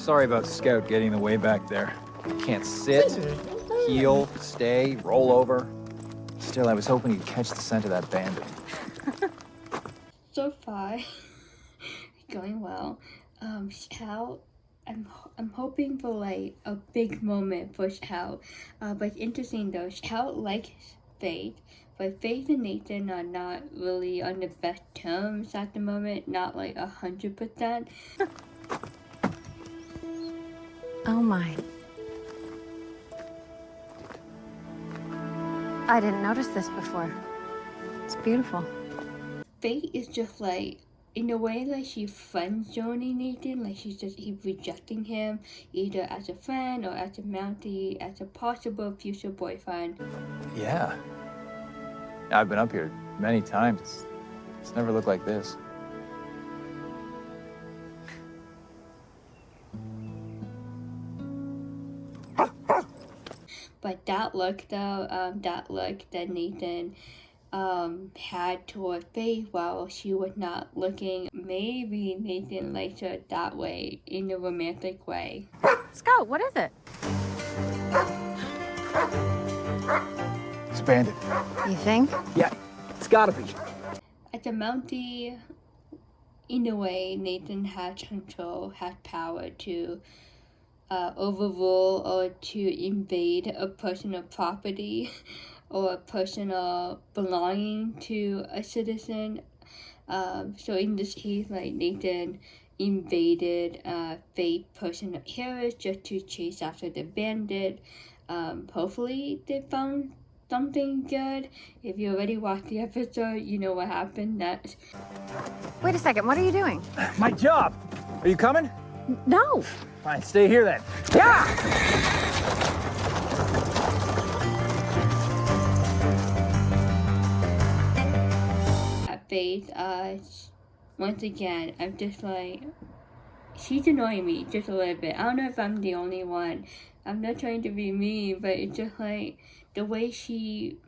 Sorry about Scout getting in the way back there. Can't sit, heel, stay, roll over. Still, I was hoping he'd catch the scent of that bandit. So far, going well. Scout, I'm hoping for like a big moment for Scout. But it's interesting though, Scout likes Faith, but Faith and Nathan are not really on the best terms at the moment. Not like 100%. Oh my. I didn't notice this before. It's beautiful. Faith is just like, in a way, like she's friend-zoning Nathan, like he's rejecting him, either as a friend or as a Mountie, as a possible future boyfriend. Yeah. I've been up here many times. It's never looked like this. But that look though, that Nathan had toward Faith while she was not looking, maybe Nathan likes her that way, in a romantic way. Scout, what is it? It's a bandit. You think? Yeah, it's gotta be. As a Mountie, in a way, Nathan has control, has power to overrule or to invade a personal property or a personal belonging to a citizen. So in this case, like Nathan invaded Faith's personal areas just to chase after the bandit. Hopefully they found something good. If you already watched the episode, you know what happened next. Wait a second, what are you doing? My job. Are you coming? No! Fine, stay here then. Yeah! Faith, once again, I'm just like, she's annoying me just a little bit. I don't know if I'm the only one. I'm not trying to be mean, but it's just like the way she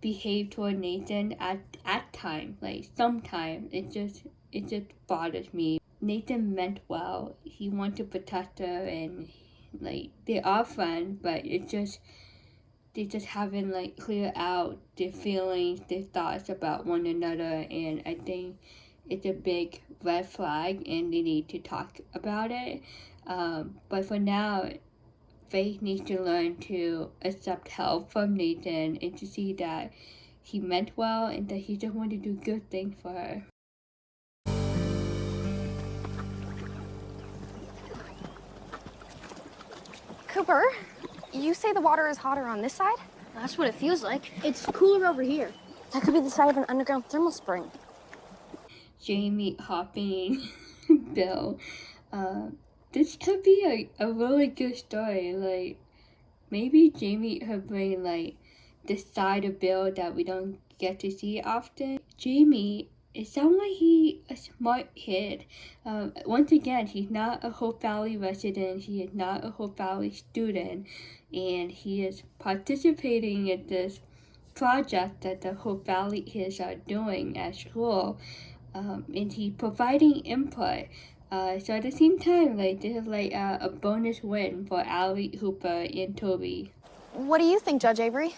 behaved toward Nathan at times, like sometimes it just bothers me. Nathan meant well. He wanted to protect her, and like they are friends, but they just haven't like cleared out their feelings, their thoughts about one another, and I think it's a big red flag and they need to talk about it. But for now, Faith needs to learn to accept help from Nathan and to see that he meant well and that he just wanted to do good things for her. Cooper, you say the water is hotter on this side? That's what it feels like. It's cooler over here. That could be the side of an underground thermal spring. Jamie hopping Bill. This could be a really good story. Like, maybe Jamie could bring like the side of Bill that we don't get to see often. Jamie, it sounds like he's a smart kid. Once again, he's not a Hope Valley resident. He is not a Hope Valley student, and he is participating in this project that the Hope Valley kids are doing at school, and he's providing input. So at the same time, like this is like a bonus win for Allie, Hooper, and Toby. What do you think, Judge Avery?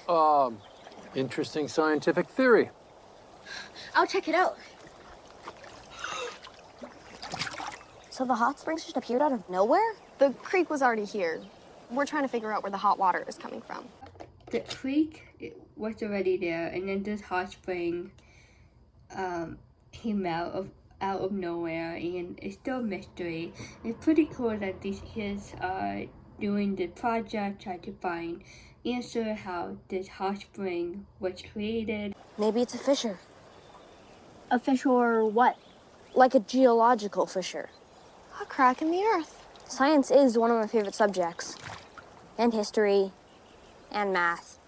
Interesting scientific theory. I'll check it out. So the hot springs just appeared out of nowhere? The creek was already here. We're trying to figure out where the hot water is coming from. The creek was already there, and then this hot spring came out of nowhere, and it's still a mystery. It's pretty cool that these kids are doing the project, trying to find answer how this hot spring was created. Maybe it's a fissure. A fish or what? Like a geological fissure. A crack in the earth. Science is one of my favorite subjects. And history. And math.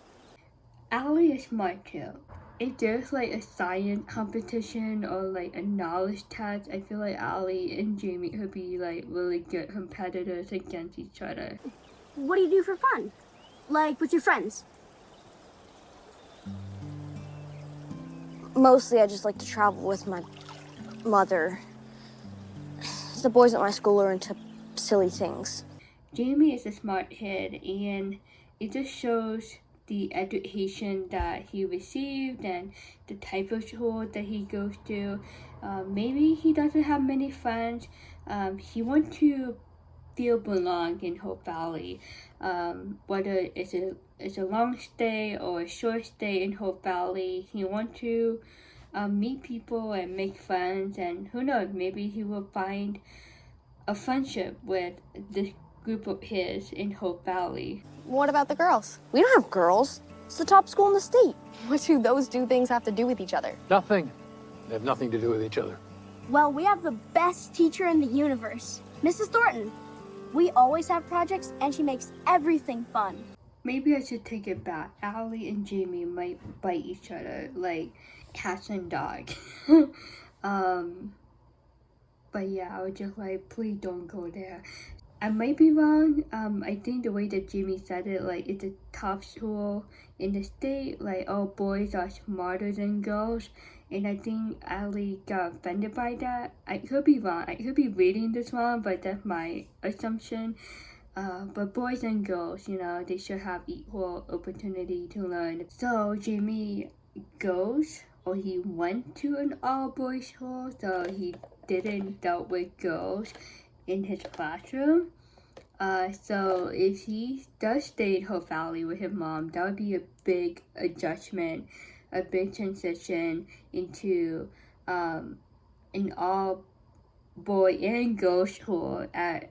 Allie is smart too. If there's like a science competition or like a knowledge test, I feel like Allie and Jamie could be like really good competitors against each other. What do you do for fun? Like with your friends? Mostly I just like to travel with my mother. The boys at my school are into silly things. Jamie is a smart kid, and it just shows the education that he received and the type of school that he goes to. Maybe he doesn't have many friends. He wants to feel belong in Hope Valley. Whether it's a long stay or a short stay in Hope Valley, he wants to meet people and make friends, and who knows, maybe he will find a friendship with this group of his in Hope Valley. What about the girls? We don't have girls. It's the top school in the state. What do those two things have to do with each other? Nothing. They have nothing to do with each other. Well, we have the best teacher in the universe, Mrs. Thornton. We always have projects, and she makes everything fun. Maybe I should take it back. Allie and Jamie might bite each other like cats and dogs. But yeah, I was just like, please don't go there. I might be wrong. I think the way that Jamie said it, like, it's a top school in the state, like all boys are smarter than girls. And I think Allie got offended by that. I could be wrong. I could be reading this wrong, but that's my assumption. But boys and girls, you know, they should have equal opportunity to learn. So Jamie goes, or he went to an all-boys school, so he didn't deal with girls in his classroom. So if he does stay in Hope Valley with his mom, that would be a big adjustment, a big transition into an all-boy and girl school at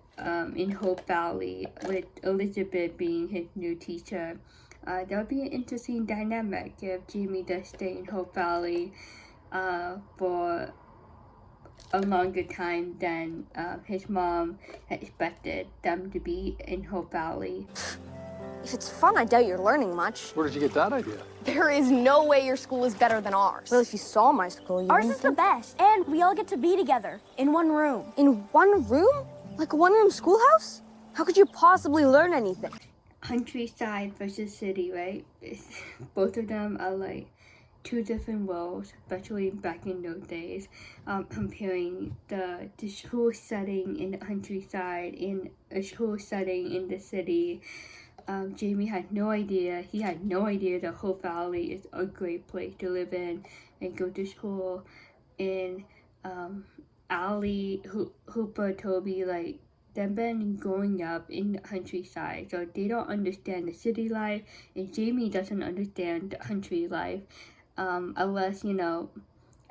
in Hope Valley, with Elizabeth being his new teacher. That would be an interesting dynamic if Jamie does stay in Hope Valley for a longer time than his mom had expected them to be in Hope Valley. If it's fun, I doubt you're learning much. Where did you get that idea? There is no way your school is better than ours. Well, if you saw my school, you Ours wouldn't is the think- best, and we all get to be together in one room. In one room? Like a one-room schoolhouse? How could you possibly learn anything? Countryside versus city, right? Both of them are like two different worlds, especially back in those days. Comparing the school setting in the countryside in a school setting in the city. Jamie had no idea. He had no idea that Hope Valley is a great place to live in and go to school. And Allie, Hooper, Toby, like, they've been growing up in the countryside, so they don't understand the city life, and Jamie doesn't understand the country life, unless, you know,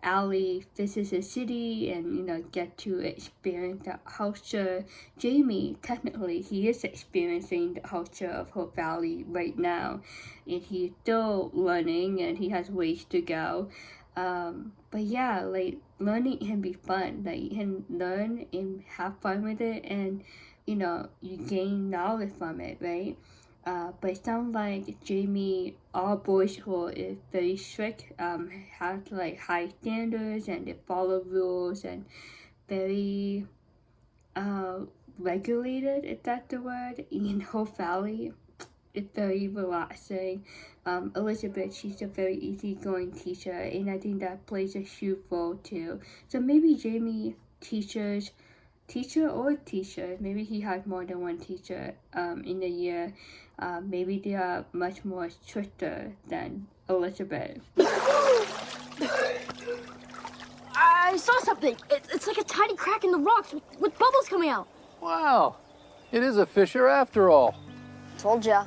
Allie visits a city and, you know, get to experience the culture. Jamie, technically, he is experiencing the culture of Hope Valley right now, and he's still learning, and he has ways to go. But yeah, like, learning can be fun. Like, you can learn and have fun with it, and, you know, you gain knowledge from it, right? But it sounds like Jamie, all boys school is very strict, has like high standards, and they follow rules, and very regulated, if that's the word. In Hope Valley, it's very relaxing. Elizabeth, she's a very easygoing teacher, and I think that plays a huge role too. So maybe Jamie teacher, maybe he has more than one teacher in a year. Maybe they are much more stricter than Elizabeth. I saw something. It's like a tiny crack in the rocks with bubbles coming out. Wow. It is a fissure after all. Told ya.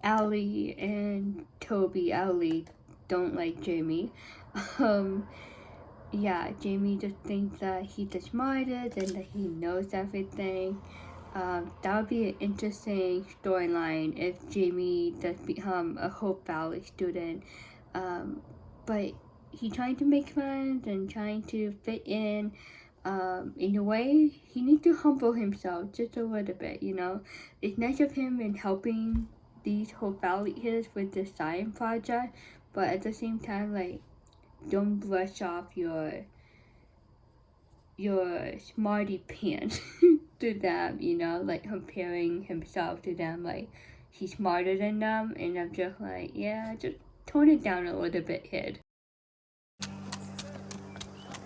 Allie and Toby, Allie don't like Jamie. Yeah, Jamie just thinks that he's the smartest and that he knows everything. That would be an interesting storyline if Jamie does become a Hope Valley student. But he's trying to make friends and trying to fit in. In a way, he needs to humble himself just a little bit, you know. It's nice of him in helping these Hope Valley kids with the science project, but at the same time, like, don't brush off your smarty pants to them, you know, like comparing himself to them, like he's smarter than them, and I'm just like, yeah, just tone it down a little bit, kid.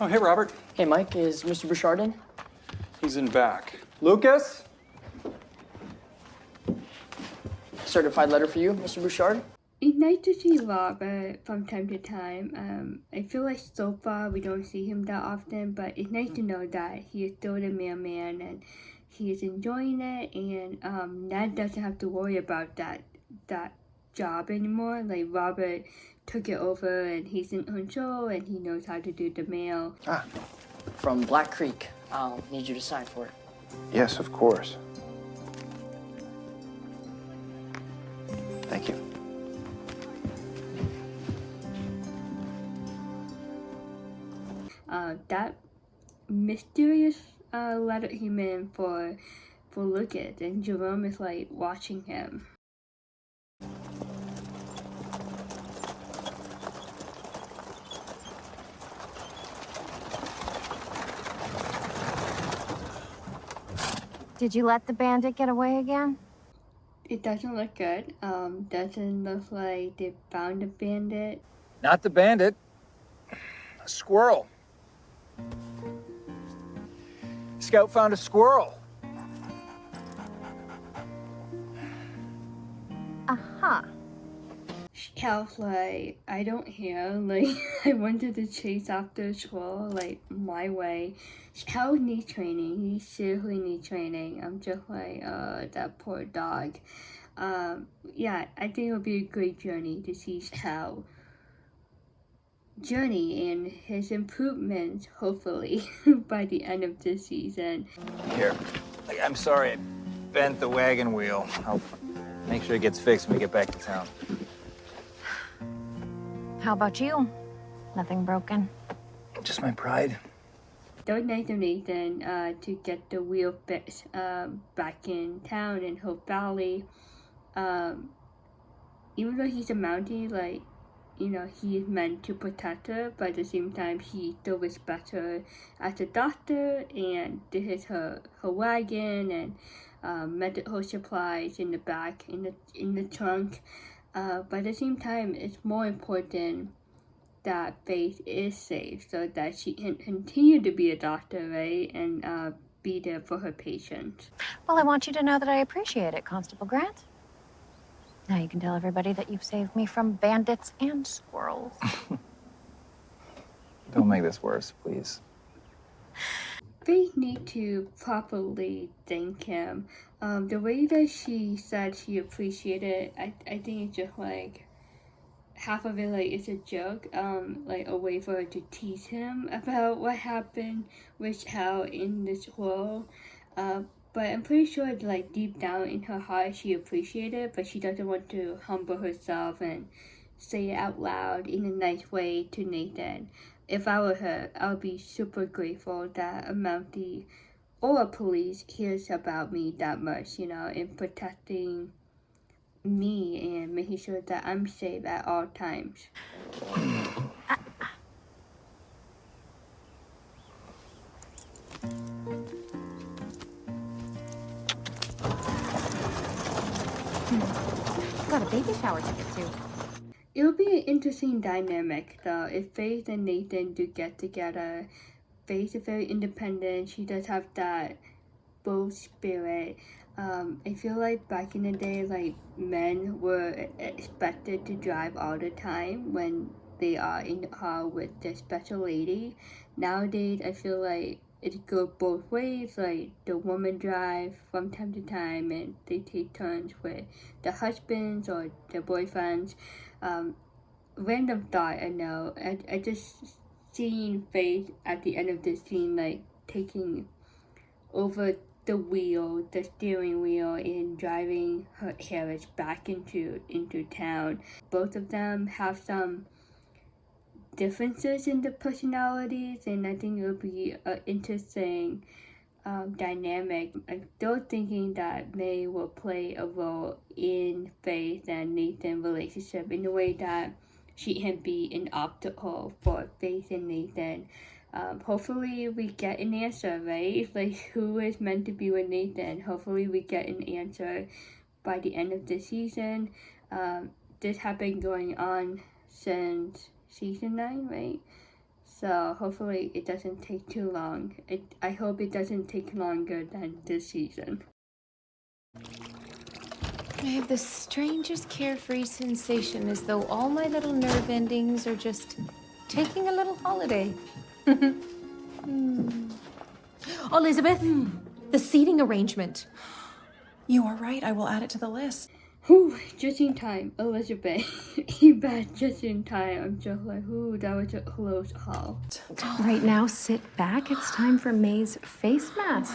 Oh, hey, Robert. Hey, Mike, is Mr. Bouchard in? He's in back. Lucas? Certified letter for you, Mr. Bouchard? It's nice to see Robert from time to time. I feel like so far we don't see him that often, but it's nice to know that he is still the mailman and he is enjoying it, and Ned doesn't have to worry about that job anymore. Like, Robert took it over and he's in control and he knows how to do the mail. Ah, from Black Creek. I'll need you to sign for it. Yes, of course. Thank you. That mysterious letter came in for Lucas, and Jerome is like watching him. Did you let the bandit get away again? It doesn't look good. Doesn't look like they found a bandit. Not the bandit. A squirrel. Scout found a squirrel. Uh-huh. Scout's like, I don't care. Like, I wanted to chase after a squirrel, like, my way. Scout needs training. He seriously needs training. I'm just like, that poor dog. Yeah, I think it'll be a great journey to see Scout journey and his improvements, hopefully, by the end of this season. Here. I'm sorry I bent the wagon wheel. I'll make sure it gets fixed when we get back to town. How about you? Nothing broken? Just my pride. That was nice of Nathan to get the wheel fixed back in town in Hope Valley. Even though he's a Mountie, like, you know, he is meant to protect her, but at the same time, he still respects her as a doctor, and this is her wagon and medical supplies in the back, in the trunk. But at the same time, it's more important that Faith is safe so that she can continue to be a doctor, right? And be there for her patients. Well, I want you to know that I appreciate it, Constable Grant. Now you can tell everybody that you've saved me from bandits and squirrels. Don't make this worse, please. Faith need to properly thank him. The way that she said she appreciated it, I think it's just like half of it, like, it's a joke, like a way for her to tease him about what happened with how in this world. But I'm pretty sure, like, deep down in her heart, she appreciated it, but she doesn't want to humble herself and say it out loud in a nice way to Nathan. If I were her, I would be super grateful that a Mountie or a police cares about me that much, you know, in protecting me and making sure that I'm safe at all times. Got a baby shower to get to. It'll be an interesting dynamic, though, if Faith and Nathan do get together. Faith is very independent. She does have that bold spirit. I feel like back in the day, like, men were expected to drive all the time when they are in the car with their special lady. Nowadays, I feel like it goes both ways. Like, the woman drive from time to time and they take turns with the husbands or their boyfriends. Random thought, I know. I just seeing Faith at the end of this scene, like, taking over the wheel, the steering wheel, and driving her carriage back into town. Both of them have some differences in the personalities, and I think it'll be an interesting dynamic. I'm still thinking that May will play a role in Faith and Nathan's relationship in a way that she can be an obstacle for Faith and Nathan. Hopefully we get an answer, right? Like, who is meant to be with Nathan? Hopefully we get an answer by the end of the season. This has been going on since season 9, right? So hopefully it doesn't take too long. I hope it doesn't take longer than this season. I have the strangest carefree sensation, as though all my little nerve endings are just taking a little holiday. Oh, Elizabeth, the seating arrangement. You are right. I will add it to the list. Whew, just in time, Elizabeth. You bet, just in time. I'm just like, ooh, that was a close call. Right now, sit back. It's time for May's face mask.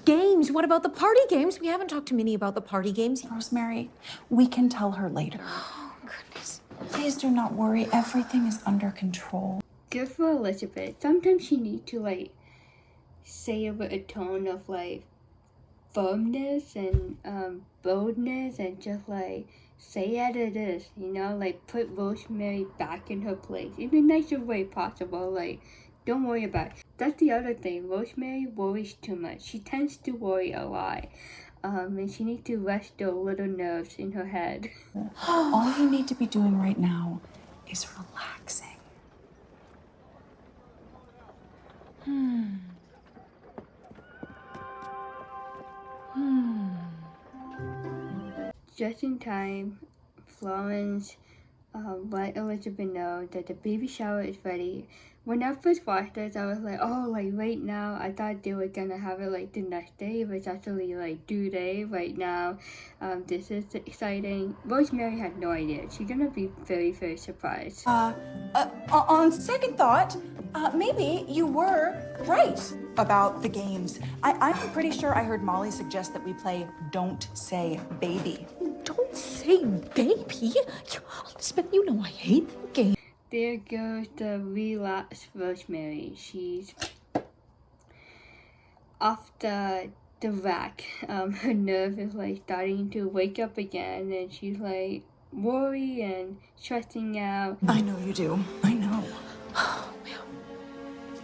Games. What about the party games? We haven't talked to Minnie about the party games. Rosemary, we can tell her later. Oh, goodness. Please do not worry. Everything is under control. Good for Elizabeth. Sometimes she needs to, like, say it with a tone of, like, firmness and boldness, and just, like, say as it is, you know? Like, put Rosemary back in her place in the nicest way possible. Like, don't worry about it. That's the other thing. Rosemary worries too much. She tends to worry a lot. And she needs to rest those little nerves in her head. All you need to be doing right now is relaxing. Just in time, Florence let Elizabeth know that the baby shower is ready. When I first watched this, I was like, oh, like right now. I thought they were gonna have it like the next day, but it's actually like due day right now. This is exciting. Rosemary had no idea. She's gonna be very, very surprised. On second thought, maybe you were right about the games. I'm pretty sure I heard Molly suggest that we play Don't Say Baby. Don't say baby. Elizabeth, you know I hate that game. There goes the relapsed Rosemary. She's off the rack. Her nerve is like starting to wake up again, and she's like worried and stressing out. I know you do. I know. Well,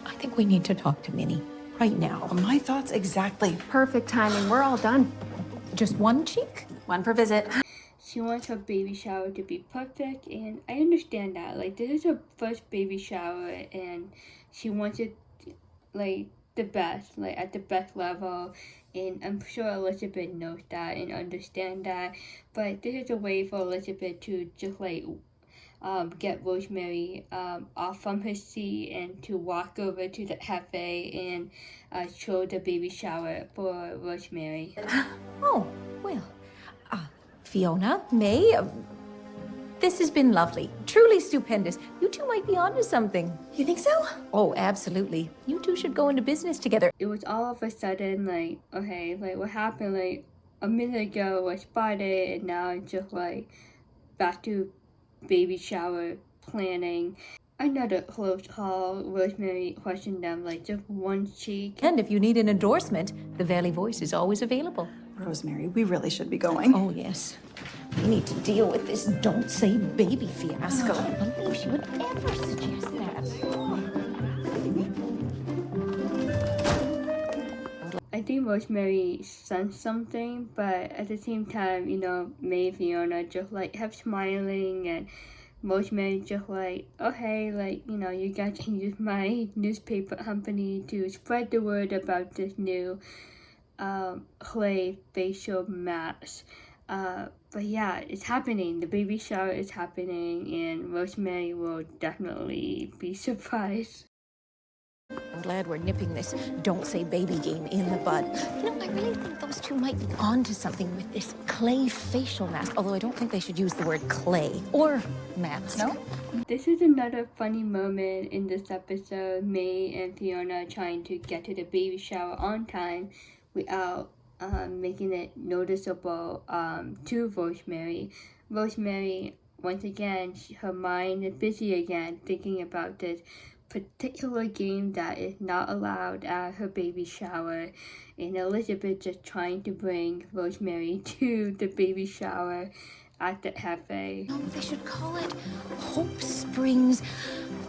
I think we need to talk to Minnie right now. My thoughts exactly. Perfect timing. We're all done. Just one cheek? One per visit. She wants her baby shower to be perfect, and I understand that. Like, this is her first baby shower, and she wants it, like, the best, like, at the best level. And I'm sure Elizabeth knows that and understands that. But this is a way for Elizabeth to just, like, get Rosemary off from her seat and to walk over to the cafe and show the baby shower for Rosemary. Oh, well. Fiona, May, this has been lovely. Truly stupendous. You two might be onto something. You think so? Oh, absolutely. You two should go into business together. It was all of a sudden like, okay, like what happened like a minute ago was spotted, and now it's just like back to baby shower planning. Another close call. Rosemary questioned them like just one cheek. And if you need an endorsement, the Valley Voice is always available. Rosemary, we really should be going. Oh, yes. We need to deal with this don't say baby fiasco. I can't believe she would ever suggest that. I think Rosemary sensed something, but at the same time, you know, May and Fiona just like kept smiling, and Rosemary just like, okay, like, you know, you guys can use my newspaper company to spread the word about this new clay facial mask. But yeah, it's happening. The baby shower is happening, and Rosemary will definitely be surprised. I'm glad we're nipping this don't say baby game in the bud. You know, I really think those two might be onto something with this clay facial mask, although I don't think they should use the word clay or mask. No? This is another funny moment in this episode. May and Fiona trying to get to the baby shower on time without making it noticeable to Rosemary. Rosemary, once again, her mind is busy again thinking about this particular game that is not allowed at her baby shower, and Elizabeth just trying to bring Rosemary to the baby shower at the cafe. No, they should call it Hope Springs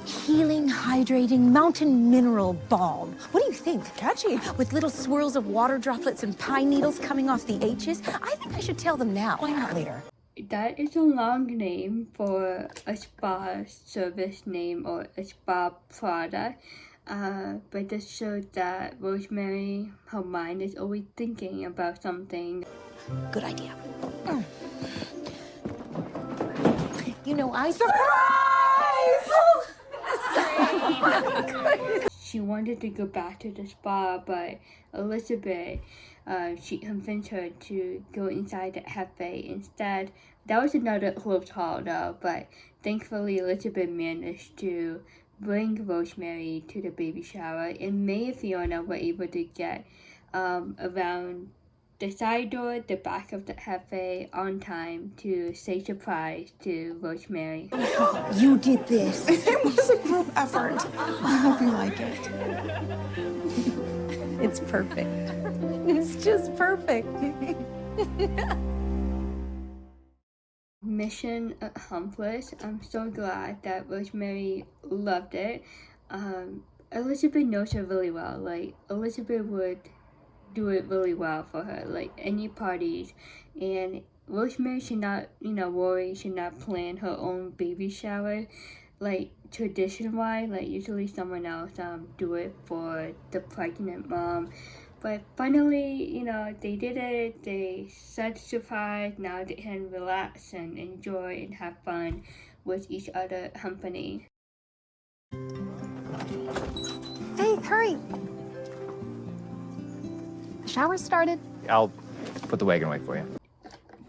Healing Hydrating Mountain Mineral Balm. What do you think? Catchy. With little swirls of water droplets and pine needles coming off the H's? I think I should tell them now. Why not later? that is a long name for a spa service name or a spa product. But this shows that Rosemary, her mind is always thinking about something. Good idea. You know, She wanted to go back to the spa, but Elizabeth, she convinced her to go inside the cafe instead. That was another close call though, but thankfully Elizabeth managed to bring Rosemary to the baby shower, and May and Fiona were able to get around the side door, the back of the cafe on time to say surprise to Rosemary. You did this. It was a group effort. I hope you like it. It's perfect. It's just perfect. Mission accomplished. I'm so glad that Rosemary loved it. Elizabeth knows her really well. Like, Elizabeth would do it really well for her, like any parties. And Rosemary should not, worry, should not plan her own baby shower. Like, tradition-wise, like usually someone else do it for the pregnant mom. But finally, they did it. They said surprise. Now they can relax and enjoy and have fun with each other company. Hey, hurry! The shower started. I'll put the wagon away for you.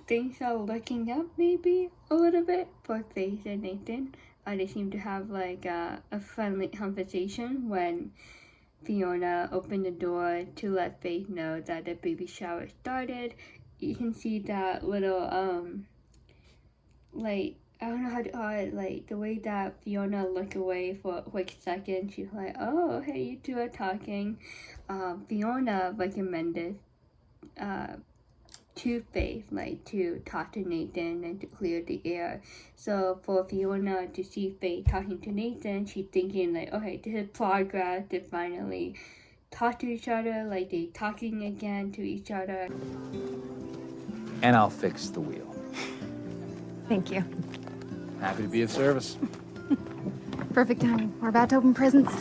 Things are looking up maybe a little bit for Faith and Nathan. They seem to have like a friendly conversation when Fiona opened the door to let Faith know that the baby shower started. You can see that little like, I don't know how to call it, like the way that Fiona looked away for a quick second. She's like, oh, hey, you two are talking. Fiona recommended to Faith, like to talk to Nathan and to clear the air. So for Fiona to see Faith talking to Nathan, she's thinking like, okay, this is progress. They finally talk to each other, like they talking again to each other. And I'll fix the wheel. Thank you. Happy to be of service. Perfect timing. We're about to open presents.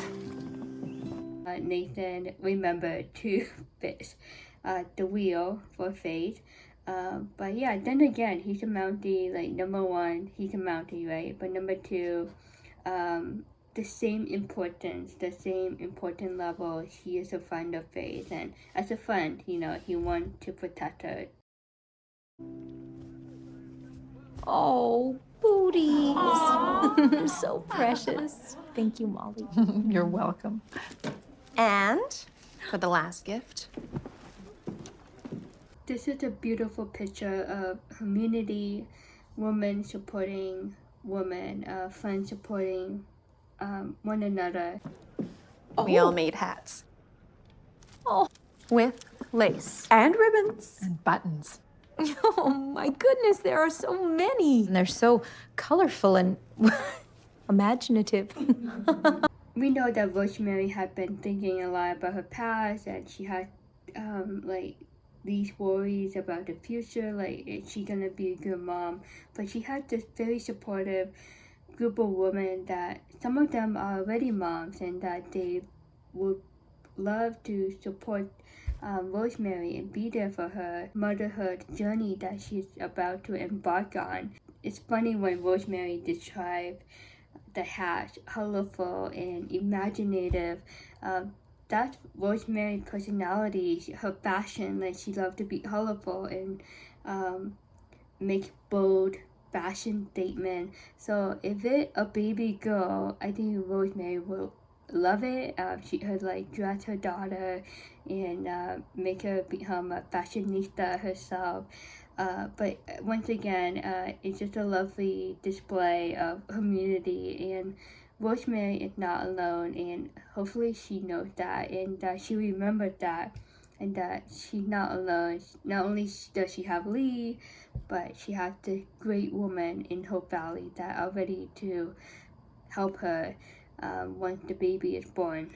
Nathan remembered to fix the wheel for Faith. But yeah, then again, he's a Mountie. Like, number one, he's a Mountie, right? But number two, the same importance, the same important level, he is a friend of Faith. And as a friend, he wants to protect her. Oh, booties. So precious. Thank you, Molly. You're welcome. And for the last gift. This is a beautiful picture of community, women supporting women, friends supporting one another. We all made hats. Oh. With lace. And ribbons. And buttons. Oh my goodness, there are so many. And they're so colorful and imaginative. We know that Rosemary had been thinking a lot about her past, and she had like these worries about the future, like is she gonna be a good mom? But she had this very supportive group of women that some of them are already moms, and that they would love to support Rosemary and be there for her motherhood journey that she's about to embark on. It's funny when Rosemary described the hat, colorful and imaginative. That's Rosemary's personality, her fashion. Like, she loved to be colorful and make bold fashion statement. So if it's a baby girl, I think Rosemary will love it. She could like dress her daughter and make her become a fashionista herself. But once again, it's just a lovely display of community, and Rosemary is not alone, and hopefully she knows that, and that she remembers that, and that she's not alone. Not only does she have Lee, but she has the great woman in Hope Valley that are ready to help her once the baby is born.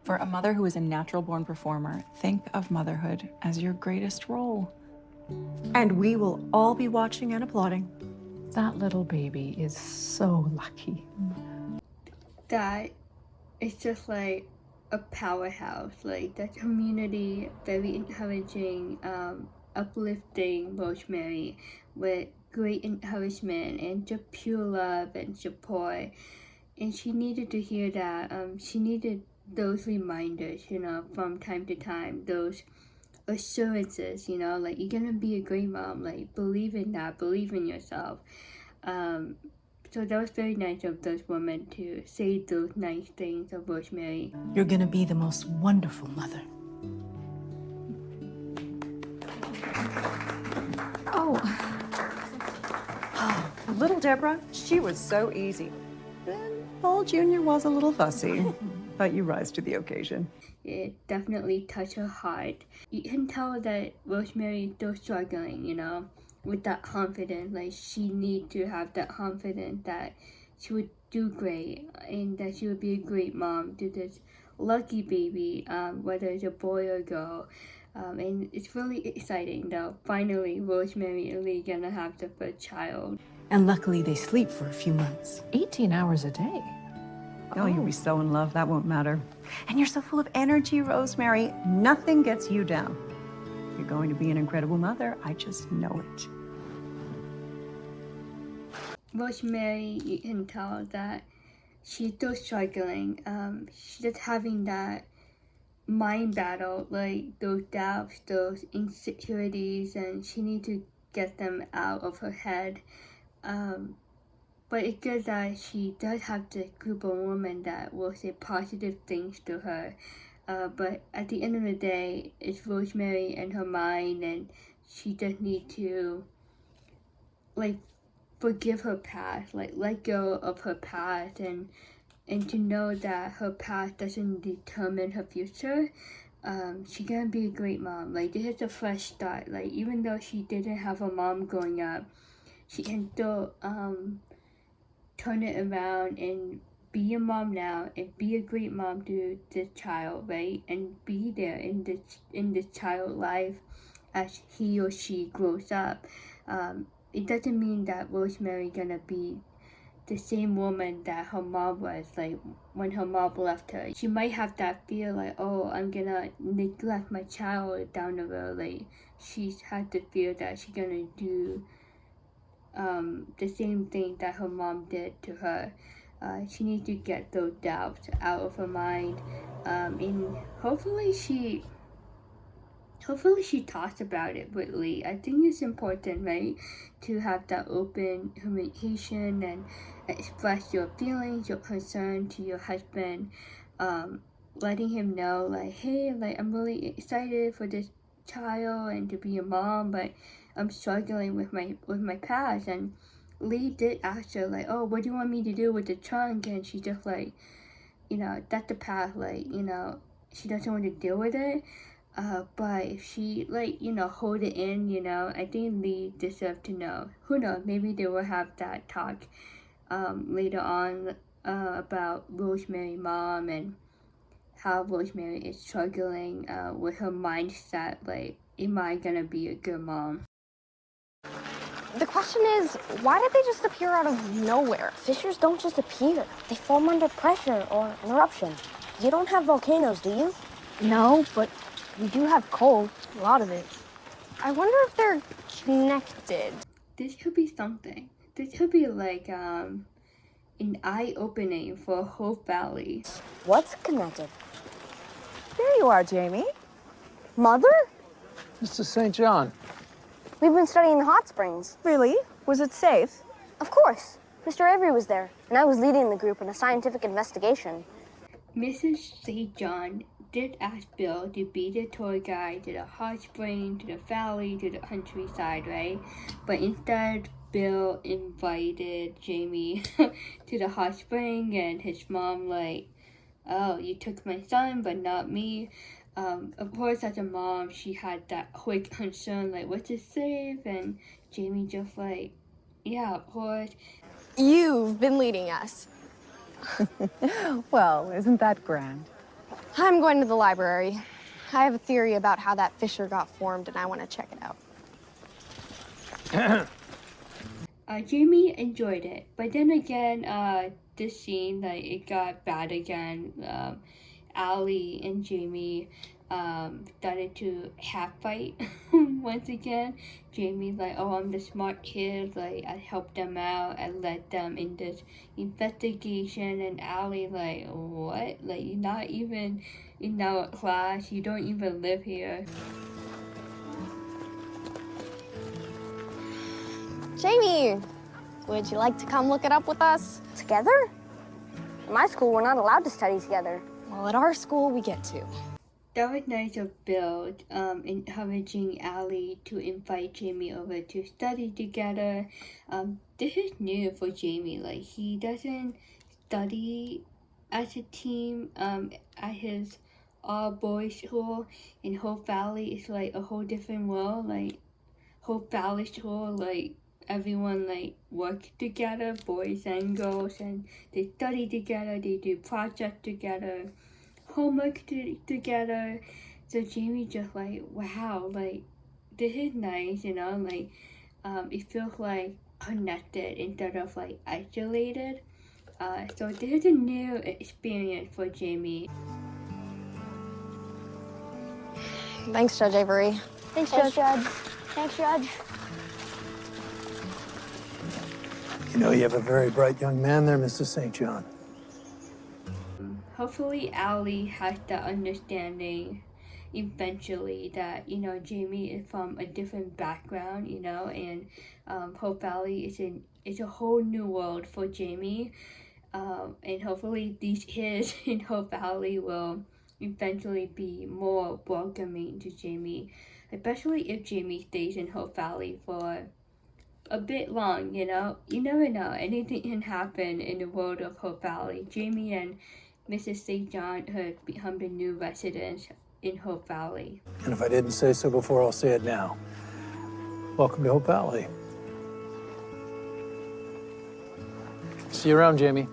For a mother who is a natural-born performer, think of motherhood as your greatest role. And we will all be watching and applauding. That little baby is so lucky. That it's just like a powerhouse. Like the community, very encouraging, uplifting Rosemary with great encouragement and just pure love and support. And she needed to hear that. She needed those reminders, you know, from time to time, those assurances, you know, like you're gonna be a great mom, like believe in that, believe in yourself. So that was very nice of those women to say those nice things of Rosemary. You're gonna be the most wonderful mother. Oh. Little Deborah, she was so easy. Then Paul Jr. was a little fussy, but you rise to the occasion. It definitely touched her heart. You can tell that Rosemary is still struggling, you know, with that confidence. Like she needs to have that confidence that she would do great and that she would be a great mom to this lucky baby, whether it's a boy or girl. And it's really exciting though. Finally, Rosemary is really gonna have the first child. And luckily they sleep for a few months. 18 hours a day. Oh, you'll be so in love, that won't matter. And you're so full of energy, Rosemary. Nothing gets you down. You're going to be an incredible mother. I just know it. Rosemary, you can tell that she's still struggling. She's just having that mind battle, like those doubts, those insecurities, and she needs to get them out of her head. But it's good that she does have this group of women that will say positive things to her. But at the end of the day, it's Rosemary and her mind, and she just needs to, like, forgive her past, like, let go of her past, and to know that her past doesn't determine her future. She's gonna be a great mom. Like, this is a fresh start. Like, even though she didn't have a mom growing up, she can still, turn it around and be a mom now and be a great mom to this child, right? And be there in this child's life as he or she grows up. It doesn't mean that Rosemary gonna be the same woman that her mom was, like when her mom left her. She might have that fear like, oh, I'm gonna neglect my child down the road. Like she's had the fear that she's gonna do the same thing that her mom did to her. She needs to get those doubts out of her mind, and hopefully she talks about it with Lee. I think it's important, right, to have that open communication and express your feelings, your concern to your husband, letting him know like, hey, like I'm really excited for this child and to be a mom, but I'm struggling with my past. And Lee did ask her like, oh, what do you want me to do with the trunk? And she just like, you know, that's the past, like, you know, she doesn't want to deal with it. But if she like, you know, hold it in, you know, I think Lee deserves to know. Who knows, maybe they will have that talk later on about Rosemary's mom and how Rosemary is struggling with her mindset, like, am I gonna be a good mom? The question is, why did they just appear out of nowhere? Fissures don't just appear. They form under pressure or an eruption. You don't have volcanoes, do you? No, but we do have coal, a lot of it. I wonder if they're connected. This could be something. This could be like an eye-opening for Hope Valley. What's connected? There you are, Jamie. Mother? Mr. St. John. We've been studying the hot springs. Really? Was it safe? Of course. Mr. Avery was there, and I was leading the group in a scientific investigation. Mrs. St. John did ask Bill to be the tour guide to the hot spring, to the valley, to the countryside, right? But instead, Bill invited Jamie to the hot spring, and his mom like, oh, you took my son, but not me. Of course, as a mom, she had that quick concern, like, was it safe? And Jamie just like, yeah, of course. You've been leading us. Well, isn't that grand? I'm going to the library. I have a theory about how that fissure got formed, and I want to check it out. Jamie enjoyed it, but then again, this scene, like, it got bad again. Allie and Jamie started to half fight once again. Jamie's like, oh, I'm the smart kid, like, I helped them out, I led them in this investigation, and Allie like, what? Like, you're not even in our class, you don't even live here. Jamie, would you like to come look it up with us? Together? In my school, we're not allowed to study together. Well, at our school, we get to. That was nice of Bill, encouraging Allie to invite Jamie over to study together. This is new for Jamie. Like, he doesn't study as a team at his all-boys school. In Hope Valley, it's like a whole different world. Like, Hope Valley school, like, everyone like work together, boys and girls, and they study together, they do projects together, homework together. So Jamie just like, wow, like, this is nice, you know, like, it feels like connected instead of like isolated. So this is a new experience for Jamie. Thanks, Judge Avery. Thanks, Judge. Thanks, Judge. You know, you have a very bright young man there, Mr. St. John. Hopefully Allie has that understanding eventually that, you know, Jamie is from a different background, you know, and Hope Valley is a whole new world for Jamie. And hopefully these kids in Hope Valley will eventually be more welcoming to Jamie, especially if Jamie stays in Hope Valley for a bit long, you know? You never know. Anything can happen in the world of Hope Valley. Jamie and Mrs. St. John have become the new residents in Hope Valley. And if I didn't say so before, I'll say it now. Welcome to Hope Valley. See you around, Jamie.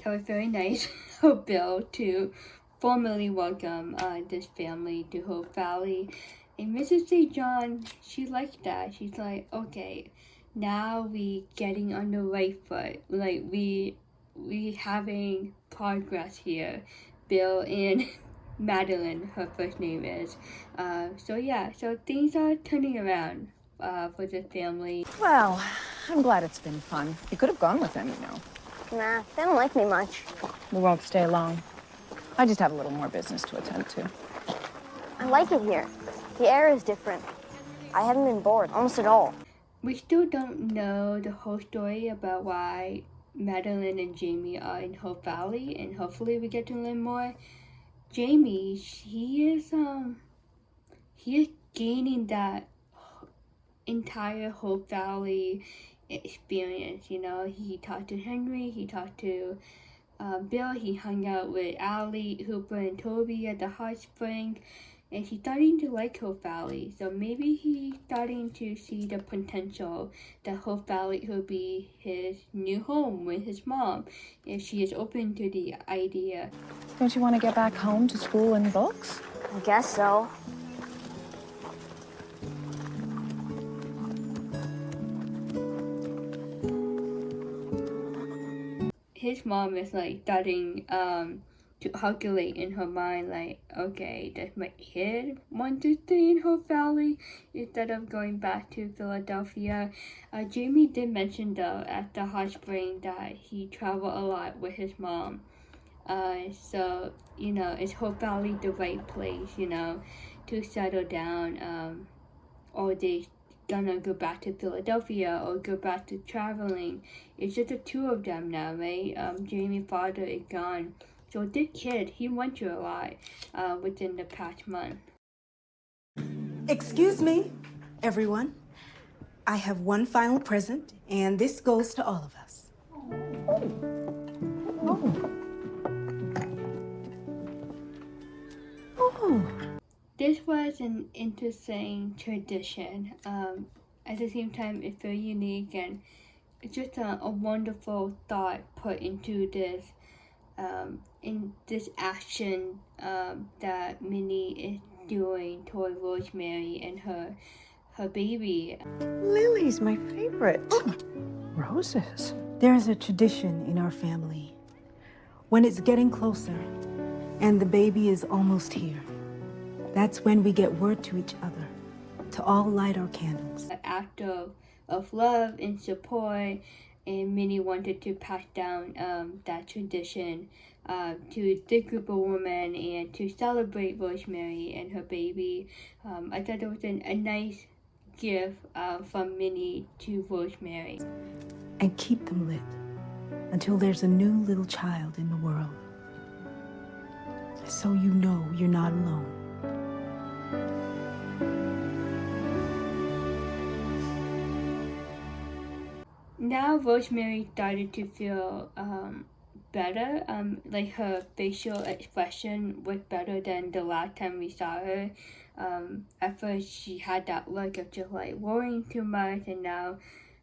That was very nice of Bill to formally welcome this family to Hope Valley. And Mrs. St. John, she liked that. She's like, okay, now we getting on the right foot. Like, we having progress here. Bill and Madeline, her first name is. So yeah, so things are turning around for the family. Well, I'm glad it's been fun. You could have gone with them, you know. Nah, they don't like me much. We won't stay long. I just have a little more business to attend to. I like it here. The air is different. I haven't been bored, almost at all. We still don't know the whole story about why Madeline and Jamie are in Hope Valley, and hopefully we get to learn more. Jamie, he is gaining that entire Hope Valley experience, you know. He talked to Henry, he talked to Bill, he hung out with Allie, Hooper, and Toby at the hot spring, and he's starting to like Hope Valley. So maybe he's starting to see the potential that Hope Valley could be his new home with his mom, if she is open to the idea. Don't you want to get back home to school and books? I guess so. His mom is like starting to calculate in her mind, like, okay, does my kid want to stay in Hope Valley instead of going back to Philadelphia? Jamie did mention though at the hot spring that he traveled a lot with his mom. So, you know, is Hope Valley the right place, you know, to settle down? Or they gonna go back to Philadelphia or go back to traveling? It's just the two of them now, right? Jamie's father is gone. So this kid, he went through a lot within the past month. Excuse me, everyone. I have one final present, and this goes to all of us. This was an interesting tradition. At the same time, it's very unique, and it's just a wonderful thought put into this in this action that Minnie is doing toward Rosemary and her baby. Lily's my favorite. Roses. There's a tradition in our family. When it's getting closer and the baby is almost here, that's when we get word to each other to all light our candles. An act of love and support, and many wanted to pass down that tradition to the group of women and to celebrate Rosemary and her baby. I thought it was a nice gift from Minnie to Rosemary. And keep them lit until there's a new little child in the world. So you know you're not alone. Now Rosemary started to feel better. Like her facial expression was better than the last time we saw her. At first she had that look of just like worrying too much, and now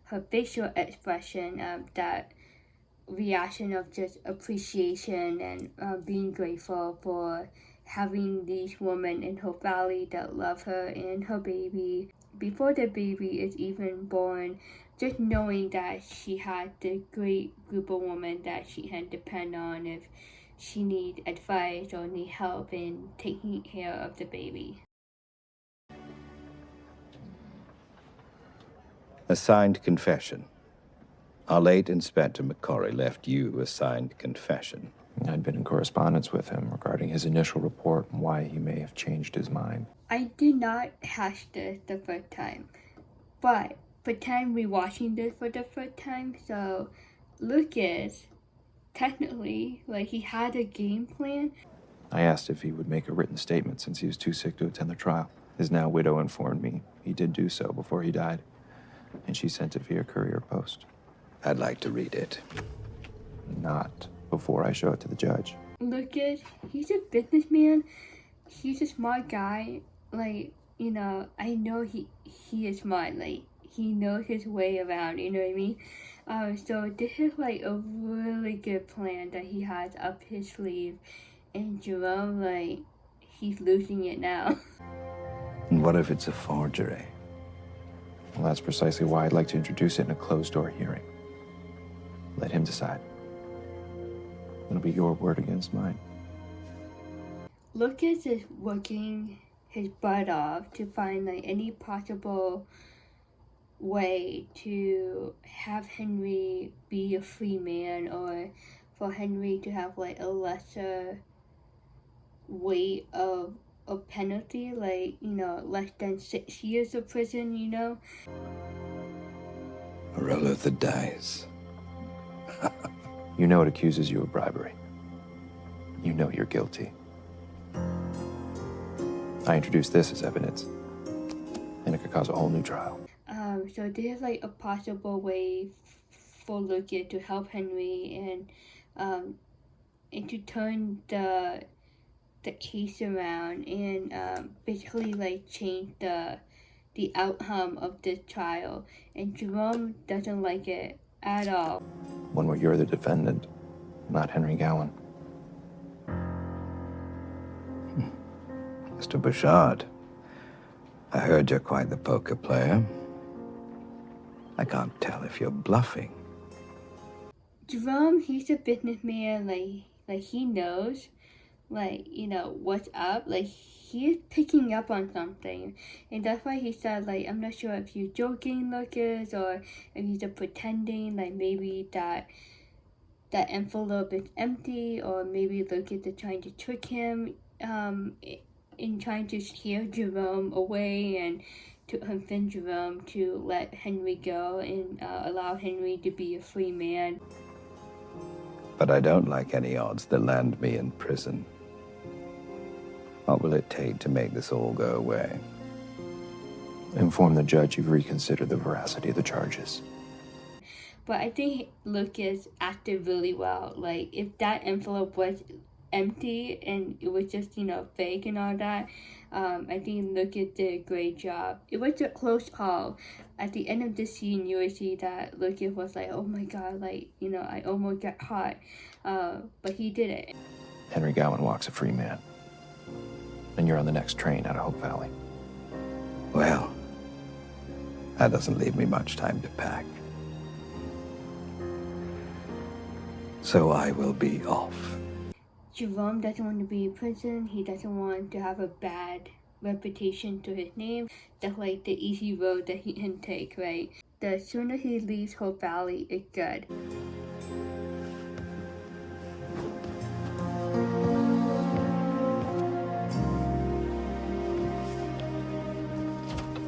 her facial expression, that reaction of just appreciation and being grateful for having these women in her family that love her and her baby. Before the baby is even born, just knowing that she had the great group of women that she can depend on if she needs advice or need help in taking care of the baby. A signed confession. Our late Inspector McCorry left you a signed confession. I'd been in correspondence with him regarding his initial report and why he may have changed his mind. I did not hash this the first time, but pretend we're watching this for the first time, so Lucas, technically, like, he had a game plan. I asked if he would make a written statement since he was too sick to attend the trial. His now widow informed me he did do so before he died, and she sent it via courier post. I'd like to read it. Not before I show it to the judge. Lucas, he's a businessman. He's a smart guy. Like, you know, I know he is smart. Like, he knows his way around, you know what I mean? So this is like a really good plan that he has up his sleeve. And Jerome, like, he's losing it now. And what if it's a forgery? Well, that's precisely why I'd like to introduce it in a closed-door hearing. Let him decide. It'll be your word against mine. Lucas is working his butt off to find like any possible way to have Henry be a free man, or for Henry to have like a lesser weight of penalty, like, you know, less than 6 years of prison, you know? A roll of the dice. You know it accuses you of bribery. You know you're guilty. I introduced this as evidence, and it could cause a whole new trial. So there's like a possible way for Lucas to help Henry and to turn the case around and basically like change the outcome of this trial. And Jerome doesn't like it at all. One where you're the defendant, not Henry Gowan. Mr. Bouchard, I heard you're quite the poker player. I can't tell if you're bluffing. Jerome, he's a businessman, like he knows, like, you know, what's up. Like, he's picking up on something. And that's why he said, like, I'm not sure if you're joking, Lucas, or if he's just pretending, like, maybe that envelope is empty, or maybe Lucas is trying to trick him in trying to scare Jerome away and to convince Jerome to let Henry go and allow Henry to be a free man. But I don't like any odds that land me in prison. What will it take to make this all go away? Inform the judge you've reconsidered the veracity of the charges. But I think Lucas acted really well. Like, if that envelope was empty and it was just, you know, fake and all that, I think Lucas did a great job. It was a close call. At the end of the scene, you would see that Lucas was like, oh my god, like, you know, I almost got caught. But he did it. Henry Gowan walks a free man. and you're on the next train out of Hope Valley. Well, that doesn't leave me much time to pack. So I will be off. Jerome doesn't want to be in prison. He doesn't want to have a bad reputation to his name. That's like the easy road that he can take, right? The sooner he leaves Hope Valley, it's good.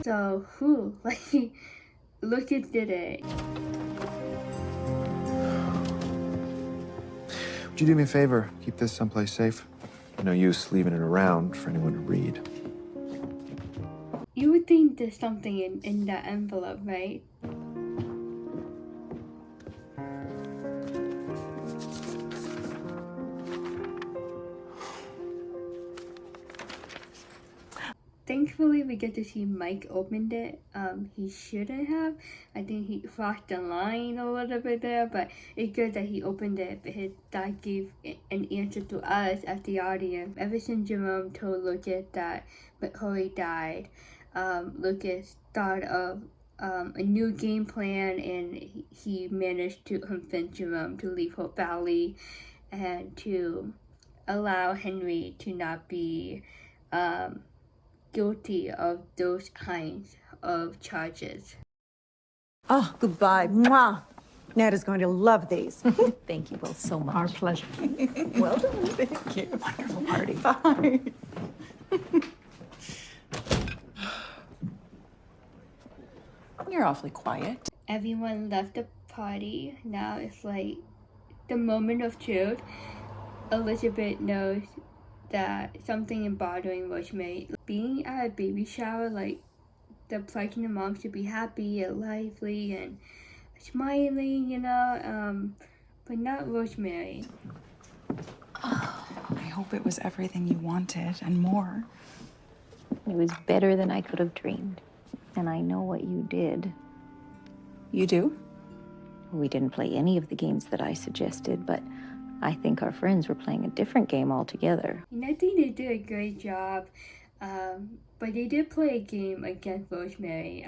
So, look at today. Would you do me a favor? Keep this someplace safe. No use leaving it around for anyone to read. You would think there's something in that envelope, right? Thankfully, we get to see Mike opened it. He shouldn't have. I think he crossed the line a little bit there, but it's good that he opened it because that gave an answer to us as the audience. Ever since Jerome told Lucas that McCoy died, Lucas thought of a new game plan, and he managed to convince Jerome to leave Hope Valley and to allow Henry to not be guilty of those kinds of charges. Oh, goodbye. Mwah. Ned is going to love these. Thank you both so much. Our pleasure. Well done. Thank you. Wonderful party. Bye. You're awfully quiet. Everyone left the party. Now it's like the moment of truth. Elizabeth knows that something is bothering Rosemary. Being at a baby shower, like, the pregnant mom should be happy and lively and smiling, you know, but not Rosemary. Oh, I hope it was everything you wanted and more. It was better than I could have dreamed. And I know what you did. You do? We didn't play any of the games that I suggested, but I think our friends were playing a different game altogether. And I think they did a great job, but they did play a game against Rosemary,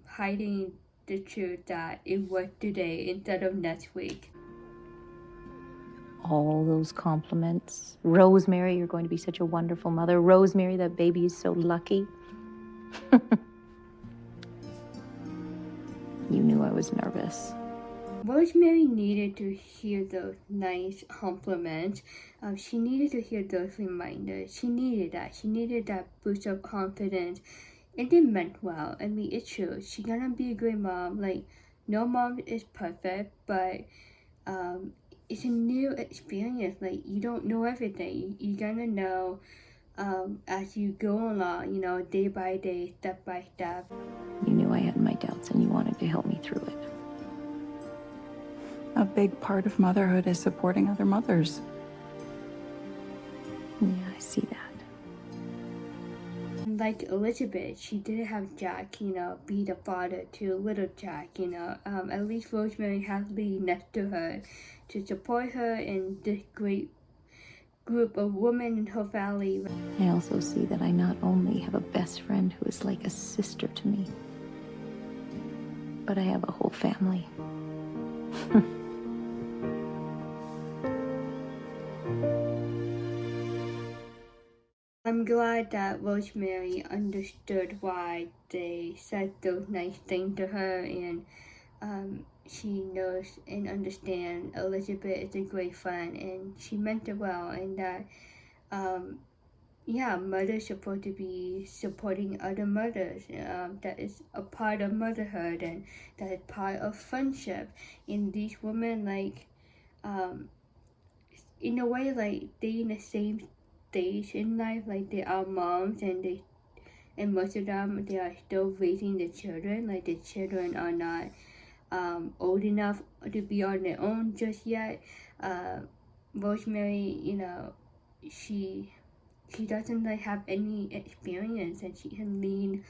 hiding the truth that it was today instead of next week. All those compliments. Rosemary, you're going to be such a wonderful mother. Rosemary, that baby is so lucky. You knew I was nervous. Rosemary needed to hear those nice compliments. She needed to hear those reminders. She needed that. She needed that boost of confidence. And it meant well. I mean, it's true. She's gonna be a great mom. Like, no mom is perfect, but it's a new experience. Like, you don't know everything. You're gonna know as you go along, you know, day by day, step by step. You knew I had my doubts and you wanted to help me through it. A big part of motherhood is supporting other mothers. Yeah, I see that. Like Elizabeth, she didn't have Jack, you know, be the father to little Jack, you know. At least Rosemary has Lee next to her to support her in this great group of women in her valley. I also see that I not only have a best friend who is like a sister to me, but I have a whole family. I'm glad that Rosemary understood why they said those nice things to her, and she knows and understands Elizabeth is a great friend, and she meant it well, and that, yeah, mothers supposed to be supporting other mothers. That is a part of motherhood, and that is part of friendship. And these women, like, in a way, like, they in the same stage in life, like they are moms, and most of them, they are still raising the children. Like, the children are not old enough to be on their own just yet. Rosemary, you know, she doesn't like have any experience, and she can lean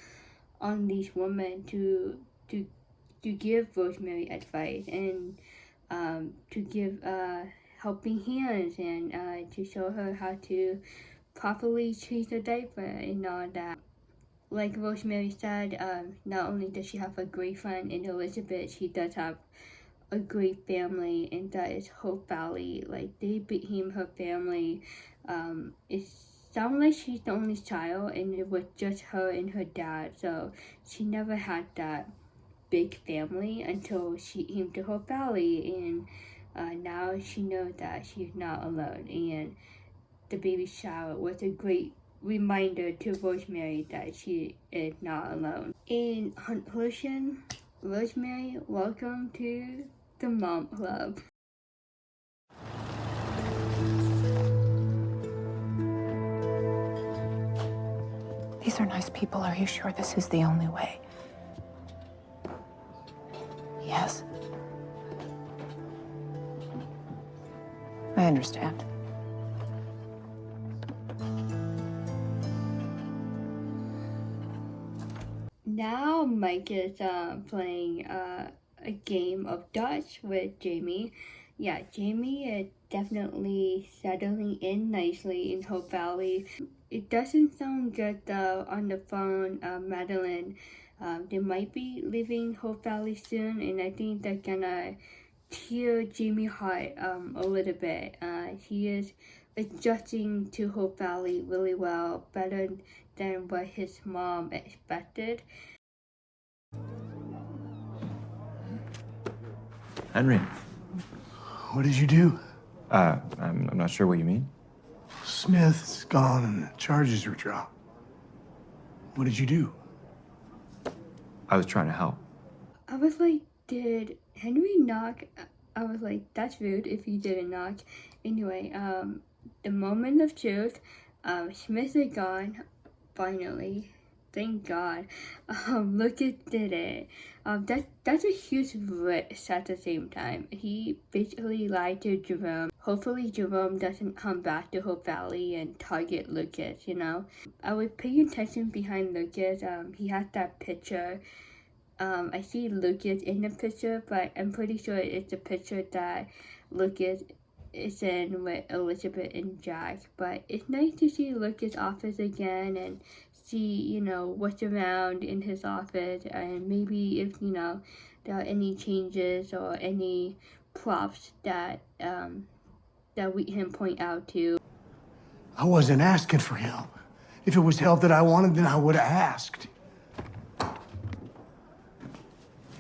on these women to give Rosemary advice, and to give helping hands, and to show her how to properly change the diaper and all that. Like Rosemary said, not only does she have a great friend in Elizabeth, she does have a great family, and that is Hope Valley. Like, they became her family. It sounds like she's the only child, and it was just her and her dad, so she never had that big family until she came to Hope Valley, and now she knows that she's not alone, and the baby shower was a great reminder to Rosemary that she is not alone. In conclusion, Rosemary, welcome to the Mom Club. These are nice people. Are you sure this is the only way? Yes. I understand. Now Mike is playing a game of Dutch with Jamie. Yeah, Jamie is definitely settling in nicely in Hope Valley. It doesn't sound good though on the phone, Madeline. They might be leaving Hope Valley soon, and I think they're gonna tear Jamie's heart a little bit. He is adjusting to Hope Valley really well, better than what his mom expected. Henry. What did you do? I'm not sure what you mean. Smith's gone and the charges were dropped. What did you do? I was trying to help. I was like, did Henry knock? I was like, that's rude if you didn't knock. Anyway, the moment of truth, Smith is gone, finally. Thank God. Lucas did it. That's a huge risk at the same time. He basically lied to Jerome. Hopefully Jerome doesn't come back to Hope Valley and target Lucas, you know? I was paying attention behind Lucas. He had that picture. I see Lucas in the picture, but I'm pretty sure it's a picture that Lucas is in with Elizabeth and Jack. But it's nice to see Lucas' office again and see, you know, what's around in his office, and maybe if, you know, there are any changes or any props that we can point out to. I wasn't asking for help. If it was help that I wanted, then I would have asked.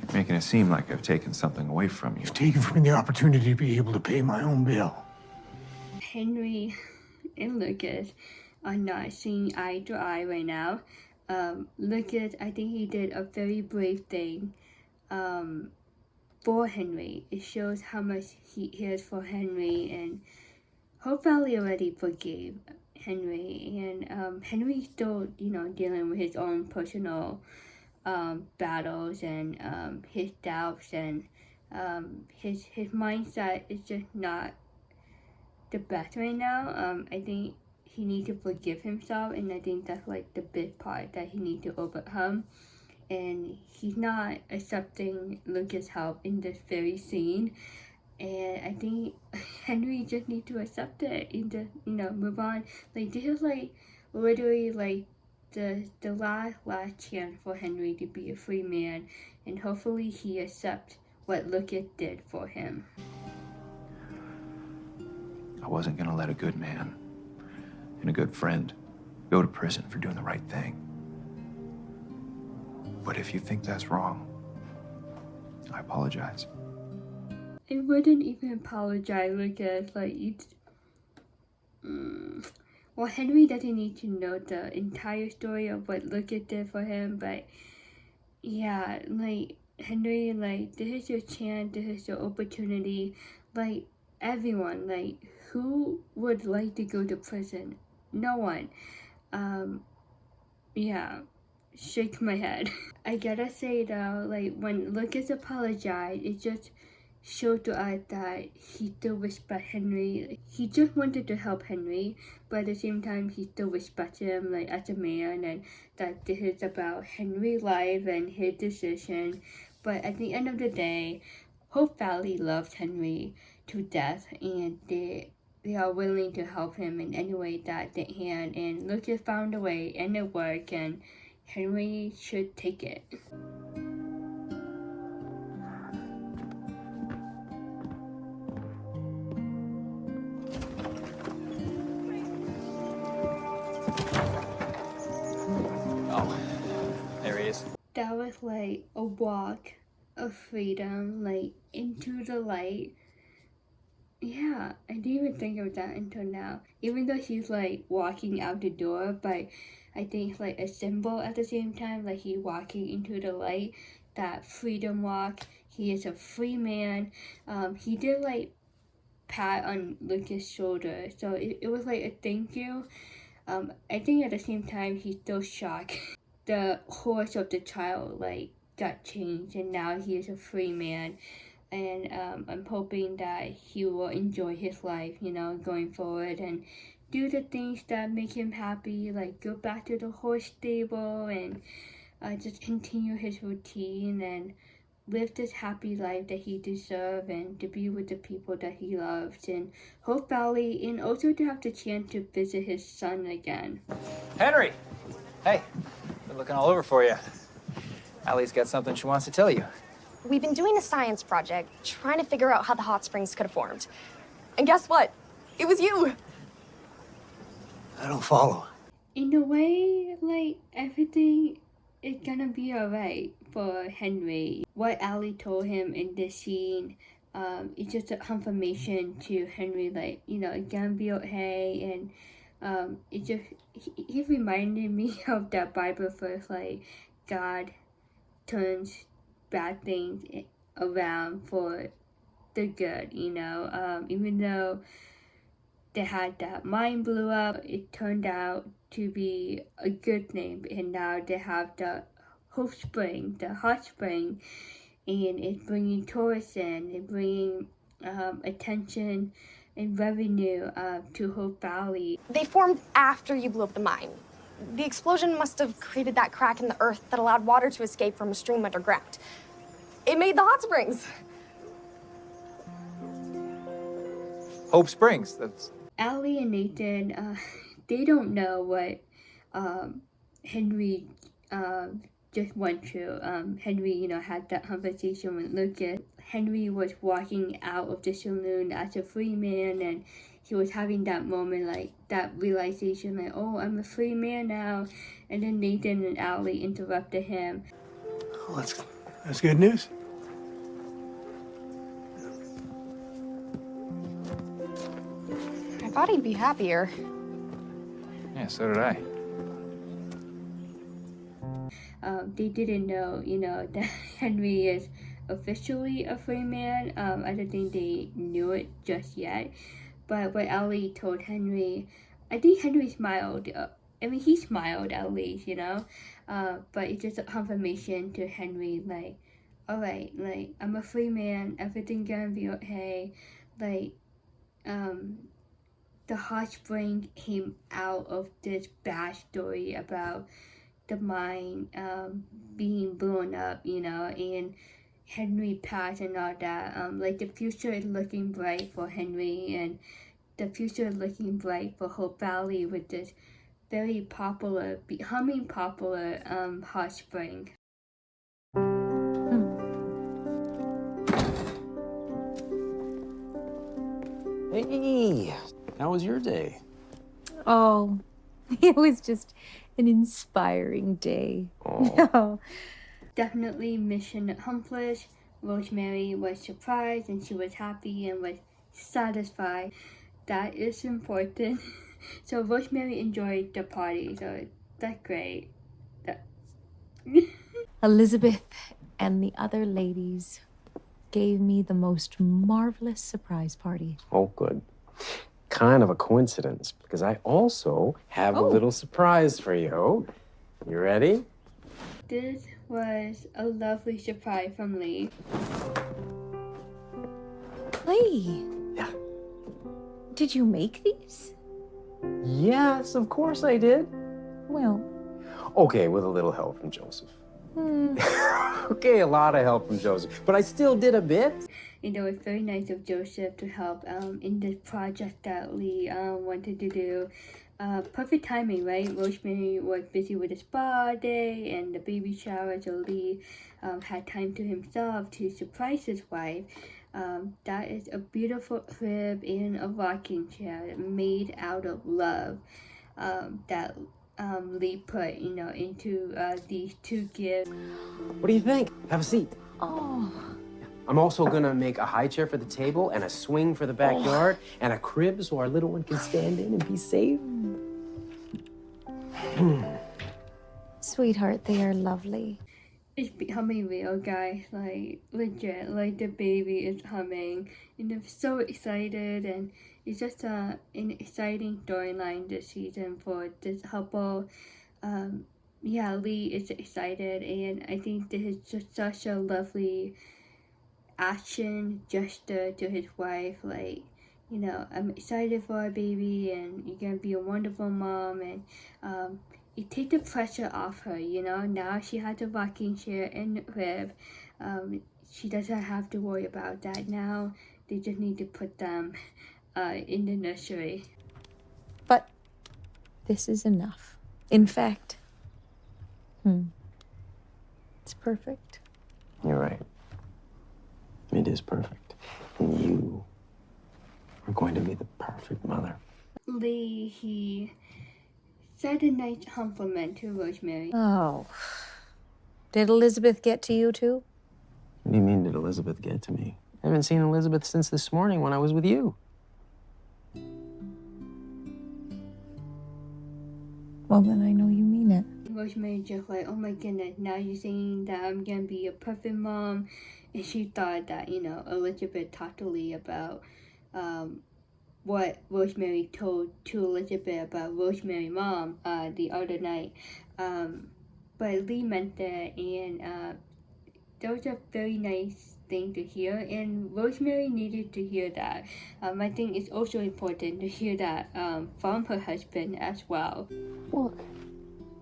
You're making it seem like I've taken something away from you. You've taken from me the opportunity to be able to pay my own bill. Henry and Lucas are not seeing eye to eye right now. Lucas, I think he did a very brave thing for Henry. It shows how much he cares for Henry, and Hope Valley already forgave Henry, and Henry's still, you know, dealing with his own personal battles and his doubts, and his mindset is just not the best right now. I think he needs to forgive himself, and I think that's like the big part that he needs to overcome. And he's not accepting Lucas' help in this very scene, and I think Henry just needs to accept it and just, you know, move on. Like, this is like literally like the last chance for Henry to be a free man, and hopefully he accepts what Lucas did for him. I wasn't gonna let a good man and a good friend go to prison for doing the right thing. But if you think that's wrong, I apologize. I wouldn't even apologize, Lucas. Like, it's... Well, Henry doesn't need to know the entire story of what Lucas did for him, but yeah, like, Henry, like, this is your chance, this is your opportunity. Like, everyone, like, who would like to go to prison? No one. Yeah, shake my head. I gotta say though, like, when Lucas apologized, it just showed to us that he still respects Henry. He just wanted to help Henry, but at the same time, he still respects him, like, as a man, and that this is about Henry's life and his decision. But at the end of the day, Hope Valley loves Henry to death, and they they are willing to help him in any way that they can. And Lucas found a way, and it worked, and Henry should take it. Oh, there he is. That was like a walk of freedom, like into the light. Yeah, I didn't even think of that until now. Even though he's like walking out the door, but I think it's like a symbol at the same time, like he walking into the light, that freedom walk. He is a free man. He did like pat on Lucas' shoulder, so it was like a thank you. I think at the same time he's still shocked. The horse of the child like got changed, and now he is a free man. And I'm hoping that he will enjoy his life, you know, going forward, and do the things that make him happy, like go back to the horse stable and just continue his routine and live this happy life that he deserves, and to be with the people that he loves in Hope Valley, and also to have the chance to visit his son again. Henry! Hey, been looking all over for you. Allie's got something she wants to tell you. We've been doing a science project, trying to figure out how the hot springs could have formed. And guess what? It was you! I don't follow. In a way, like, everything is gonna be alright for Henry. What Allie told him in this scene, it's just a confirmation to Henry, like, you know, it's gonna be okay. And it just, he reminded me of that Bible verse, like, God turns bad things around for the good, you know. Even though they had that mine blew up, it turned out to be a good thing, and now they have the Hope Spring, the hot spring, and it's bringing tourists in, and bringing attention and revenue to Hope Valley. They formed after you blew up the mine. The explosion must have created that crack in the earth that allowed water to escape from a stream underground. It made the hot springs. Hope Springs, that's... Allie and Nathan, they don't know what Henry just went through. Henry, you know, had that conversation with Lucas. Henry was walking out of the saloon as a free man, and he was having that moment, like, that realization, like, oh, I'm a free man now. And then Nathan and Allie interrupted him. Well, that's good news. I thought he'd be happier. Yeah, so did I. They didn't know, you know, that Henry is officially a free man. I don't think they knew it just yet. But when Allie told Henry, I think Henry smiled. I mean, he smiled at least, you know. But it's just a confirmation to Henry, like, all right, like, I'm a free man. Everything's gonna be okay. Like, the hot spring came out of this bad story about the mine being blown up, you know, and Henry passed and all that. Like, the future is looking bright for Henry, and the future is looking bright for Hope Valley with this very popular, becoming popular hot spring. Hey, how was your day? Oh, it was just an inspiring day. Oh. No. Definitely mission accomplished. Rosemary was surprised, and she was happy and was satisfied. That is important. So Rosemary enjoyed the party, so that's great. Elizabeth and the other ladies gave me the most marvelous surprise party. Oh, good. Kind of a coincidence, because I also have a little surprise for you. You ready? This was a lovely surprise from Lee. Clay. Yeah. Did you make these? Yes, of course I did. Well. Okay, with a little help from Joseph. Okay, a lot of help from Joseph, but I still did a bit. it was very nice of Joseph to help in this project that Lee wanted to do. Perfect timing, right? Rosemary was busy with the spa day and the baby shower, so Lee had time to himself to surprise his wife. That is a beautiful crib and a rocking chair made out of love that Lee put, into these two gifts. What do you think? Have a seat. Oh. I'm also gonna make a high chair for the table and a swing for the backyard and a crib so our little one can stand in and be safe. Sweetheart, they are lovely. It's becoming real, guys. Like, legit. Like, the baby is coming. And I'm so excited. And it's just an exciting storyline this season for this couple. Yeah, Lee is excited. And I think this is just such a lovely action gesture to his wife. Like, I'm excited for our baby. And you're going to be a wonderful mom. And, it takes the pressure off her, Now she has a rocking chair and a crib. She doesn't have to worry about that. Now they just need to put them in the nursery. But this is enough. In fact, it's perfect. You're right. It is perfect. And you are going to be the perfect mother. Lee, he said a nice compliment to Rosemary. Oh. Did Elizabeth get to you too? What do you mean, did Elizabeth get to me? I haven't seen Elizabeth since this morning when I was with you. Well, then I know you mean it. Rosemary just like, oh my goodness, now you're saying that I'm gonna be a perfect mom. And she thought that, Elizabeth talked to Lee about what Rosemary told to Elizabeth about Rosemary's mom the other night. But Lee meant that, and that was a very nice thing to hear, and Rosemary needed to hear that. I think it's also important to hear that from her husband as well. Look,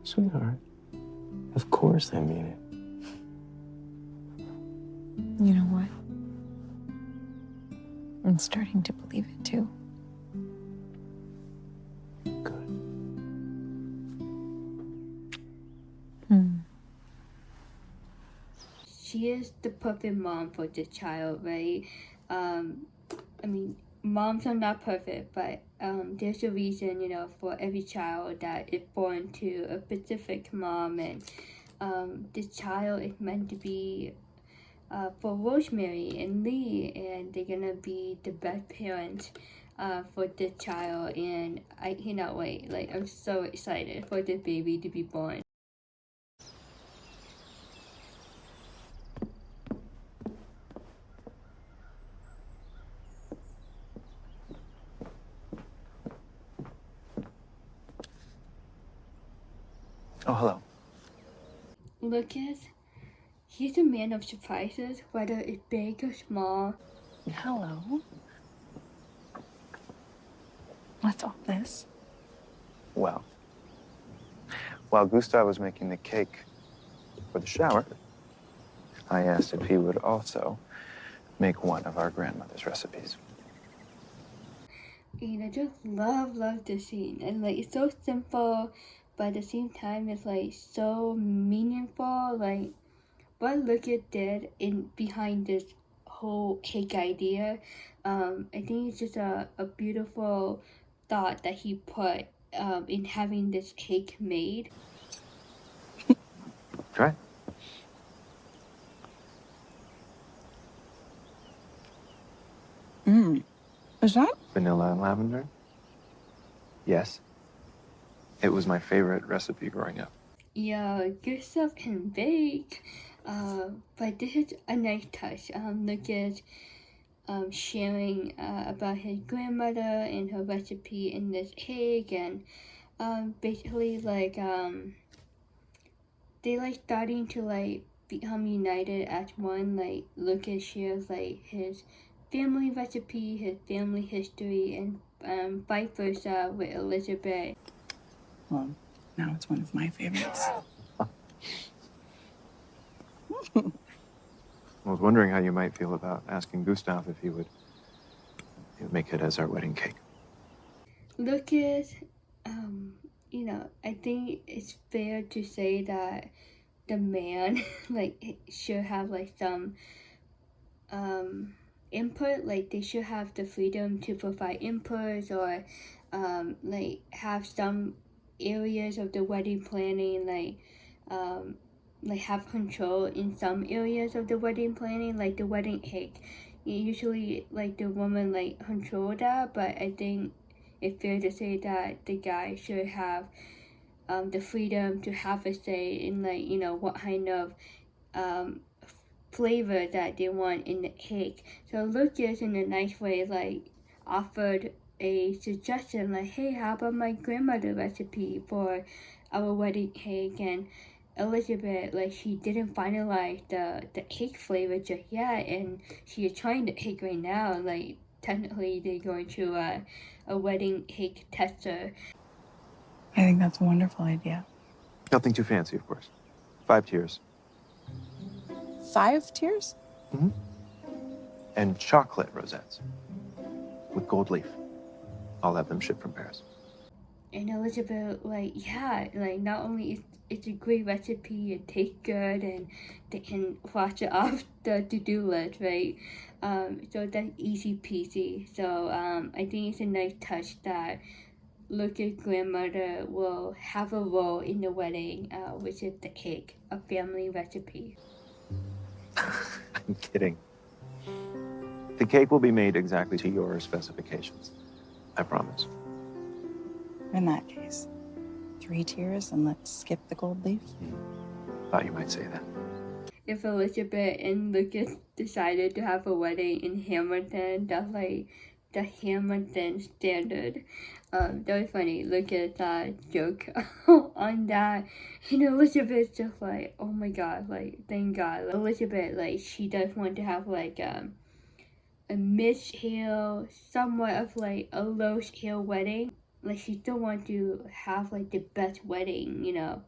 sweetheart, of course I mean it. You know what? I'm starting to believe it too. She is the perfect mom for this child, right? Moms are not perfect, but there's a reason, for every child that is born to a specific mom, and this child is meant to be for Rosemary and Lee, and they're gonna be the best parents for this child, and I cannot wait. Like, I'm so excited for this baby to be born. Oh, hello. Lucas, he's a man of surprises, whether it's big or small. Hello. What's all this? Well, while Gustav was making the cake for the shower, I asked if he would also make one of our grandmother's recipes. And I just love this scene. And like, it's so simple, but at the same time, it's like so meaningful. Like, what Lucas did behind this whole cake idea, I think it's just a beautiful thought that he put in having this cake made. Try. Is that? Vanilla and lavender? Yes. It was my favorite recipe growing up. Yeah, Gustav can bake, but this is a nice touch. Lucas sharing about his grandmother and her recipe in this cake, and basically like they like starting to like become united as one. Like, Lucas shares like his family recipe, his family history, and vice versa with Elizabeth. Well, now it's one of my favorites. I was wondering how you might feel about asking Gustav if he would make it as our wedding cake. Lucas, you know, I think it's fair to say that the man, like, should have, like, some, input. Like, they should have the freedom to provide inputs or, like, have some areas of the wedding planning, like have control in some areas of the wedding planning, like the wedding cake. Usually, like, the woman, like, control that, but I think it's fair to say that the guy should have the freedom to have a say in, like, you know, what kind of flavor that they want in the cake. So Lucas, in a nice way, like, offered a suggestion, like, hey, how about my grandmother recipe for our wedding cake? And Elizabeth, like, she didn't finalize the cake flavor just yet, and she is trying the cake right now. Like, technically, they're going to a wedding cake tester. I think that's a wonderful idea. Nothing too fancy, of course. 5 tiers. 5 tiers? Mm-hmm. And chocolate rosettes with gold leaf. I'll have them shipped from Paris. And Elizabeth, like, yeah, like, not only it's a great recipe, it tastes good, and they can watch it off the to-do list, right? So that's easy peasy. So I think it's a nice touch that Lucas' grandmother will have a role in the wedding, which is the cake, a family recipe. I'm kidding. The cake will be made exactly to your specifications. I promise. In that case, 3 tiers and let's skip the gold leaf. Thought you might say that. If Elizabeth and Lucas decided to have a wedding in Hamilton, that's like the Hamilton standard. That was funny. Lucas joke on that. And Elizabeth's just like, oh my god, like, thank God. Elizabeth, like, she does want to have, like, a mid-scale, somewhat of, like, a low-scale wedding. Like, she still wants to have, like, the best wedding, you know,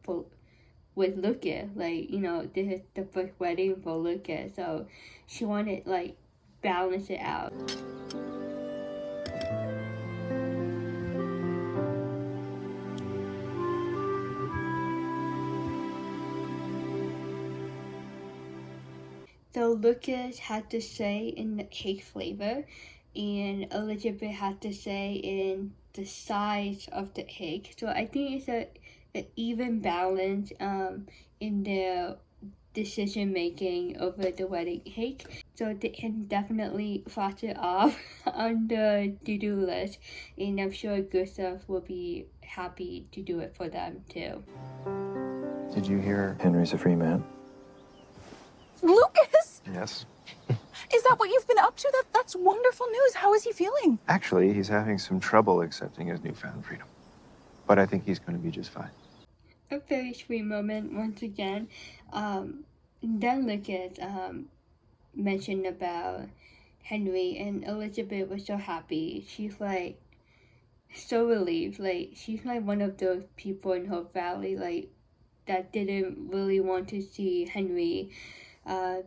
with Lucas. Like, you know, this is the first wedding for Lucas, so she wanted, like, balance it out. So Lucas had to say in the cake flavor, and Elizabeth had to say in the size of the cake. So I think it's an even balance in their decision making over the wedding cake. So they can definitely cross it off on the to-do list, and I'm sure Gustav will be happy to do it for them too. Did you hear? Henry's a free man. Lucas! Yes. Is that what you've been up to? That's wonderful news. How is he feeling? Actually, he's having some trouble accepting his newfound freedom. But I think he's going to be just fine. A very sweet moment once again. Then Lucas mentioned about Henry, and Elizabeth was so happy. She's like so relieved. Like, she's like one of those people in Hope Valley, like, that didn't really want to see Henry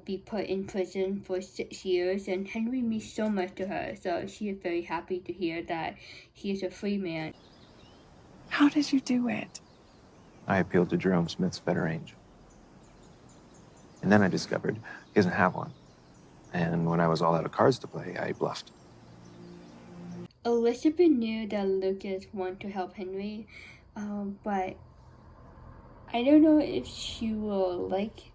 be put in prison for 6 years, and Henry means so much to her, so she is very happy to hear that he is a free man. How did you do it? I appealed to Jerome Smith's better range. And then I discovered he doesn't have one. And when I was all out of cards to play, I bluffed. Elizabeth knew that Lucas wanted to help Henry, but I don't know if she will like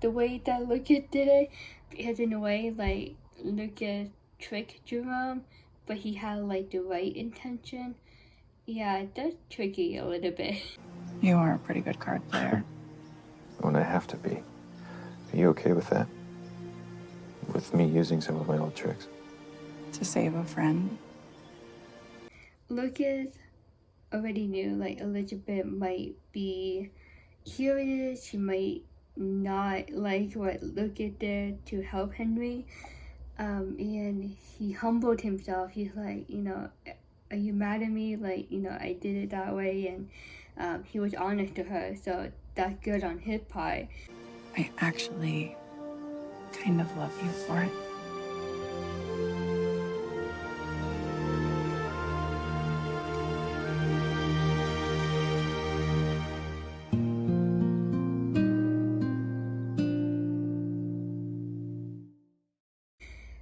the way that Lucas did it, because in a way, like, Lucas tricked Jerome, but he had, like, the right intention. Yeah, that's tricky a little bit. You are a pretty good card player. When I have to be. Are you okay with that? With me using some of my old tricks? To save a friend. Lucas already knew, like, Elizabeth might be curious, she might not like what Lucas did to help Henry, and he humbled himself. He's like, you know, are you mad at me? Like, you know, I did it that way, and he was honest to her, so that's good on his part. I actually kind of love you for it.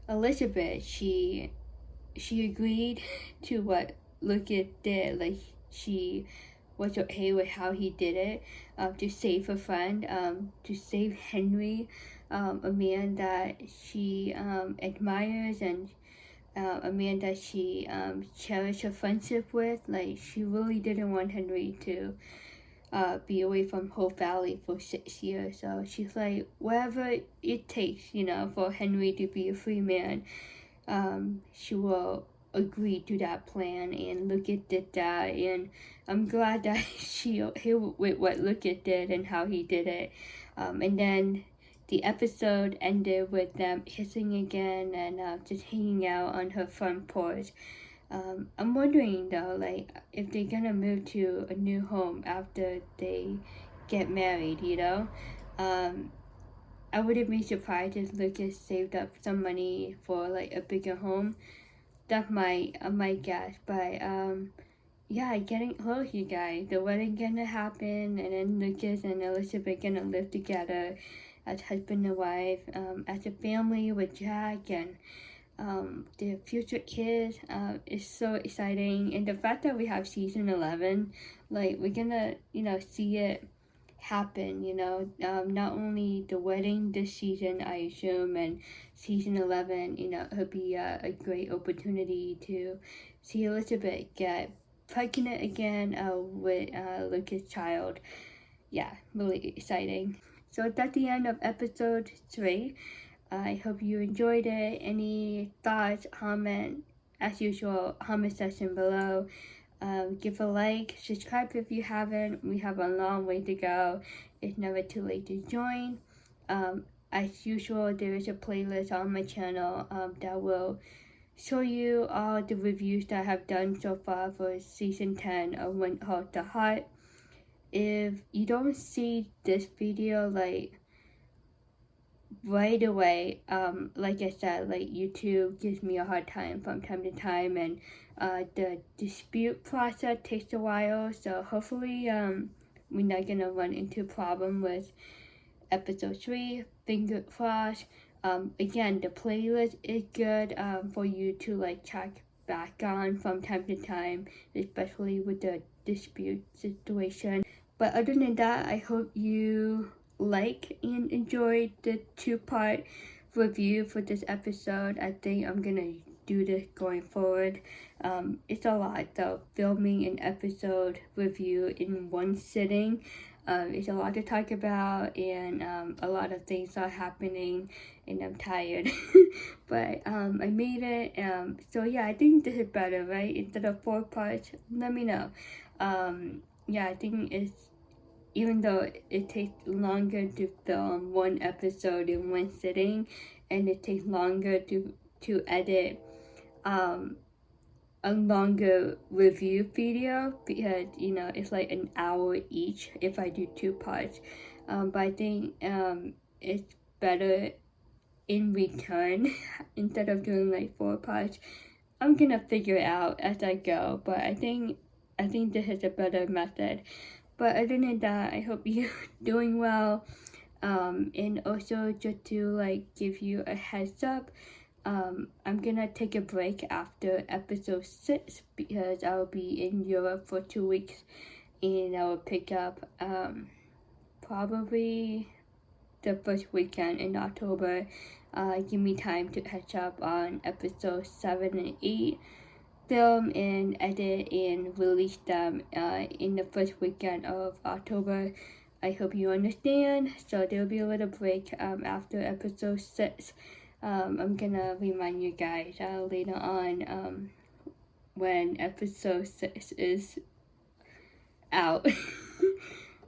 Elizabeth, she agreed to what Lucas did. Like, she was okay with how he did it, to save a friend, to save Henry, a man that she admires, and a man that she cherished a friendship with. Like, she really didn't want Henry to be away from Hope Valley for 6 years. So she's like, whatever it takes, for Henry to be a free man, she will agree to that plan. And Lucas did that, and I'm glad that she okay with what Lucas did and how he did it. And then the episode ended with them kissing again and just hanging out on her front porch. I'm wondering though, like, if they're gonna move to a new home after they get married, I wouldn't be surprised if Lucas saved up some money for like a bigger home. That's my guess. But yeah, getting close, you guys. The wedding gonna happen, and then Lucas and Elizabeth gonna live together as husband and wife, as a family with Jack and their future kids. Is so exciting. And the fact that we have season 11, like, we're gonna see it happen, not only the wedding this season, I assume, and season 11, it'll be a great opportunity to see Elizabeth get pregnant again with Lucas' child. Yeah, really exciting. So that's the end of episode 3. I hope you enjoyed it. Any thoughts, comment, as usual, comment section below. Give a like, subscribe if you haven't. We have a long way to go. It's never too late to join. As usual, there is a playlist on my channel that will show you all the reviews that I have done so far for season 10 of When Calls the Heart. If you don't see this video like right away, like I said, like, YouTube gives me a hard time from time to time, and the dispute process takes a while, so hopefully we're not gonna run into a problem with episode 3. Finger crossed. Again, the playlist is good for you to like check back on from time to time, especially with the dispute situation. But other than that, I hope you like and enjoyed the 2-part review for this episode. I think I'm gonna do this going forward. It's a lot though, filming an episode review in one sitting. It's a lot to talk about, and a lot of things are happening, and I'm tired. But I made it. So yeah, I think this is better, right? Instead of 4 parts, let me know. Yeah, I think it's, even though it takes longer to film one episode in one sitting, and it takes longer to edit a longer review video, because it's like an hour each if I do 2 parts, but I think it's better in return instead of doing like 4 parts. I'm gonna figure it out as I go, but I think this is a better method. But other than that, I hope you're doing well. And also, just to like give you a heads up, I'm gonna take a break after episode 6 because I'll be in Europe for 2 weeks, and I will pick up probably the first weekend in October. Give me time to catch up on episodes 7 and 8. Film and edit and release them in the first weekend of October. I hope you understand. So there'll be a little break after episode 6. I'm gonna remind you guys later on when episode 6 is out.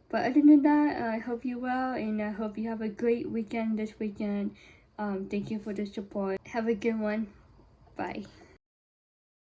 But other than that, I hope you're well, and I hope you have a great weekend this weekend. Thank you for the support. Have a good one. Bye.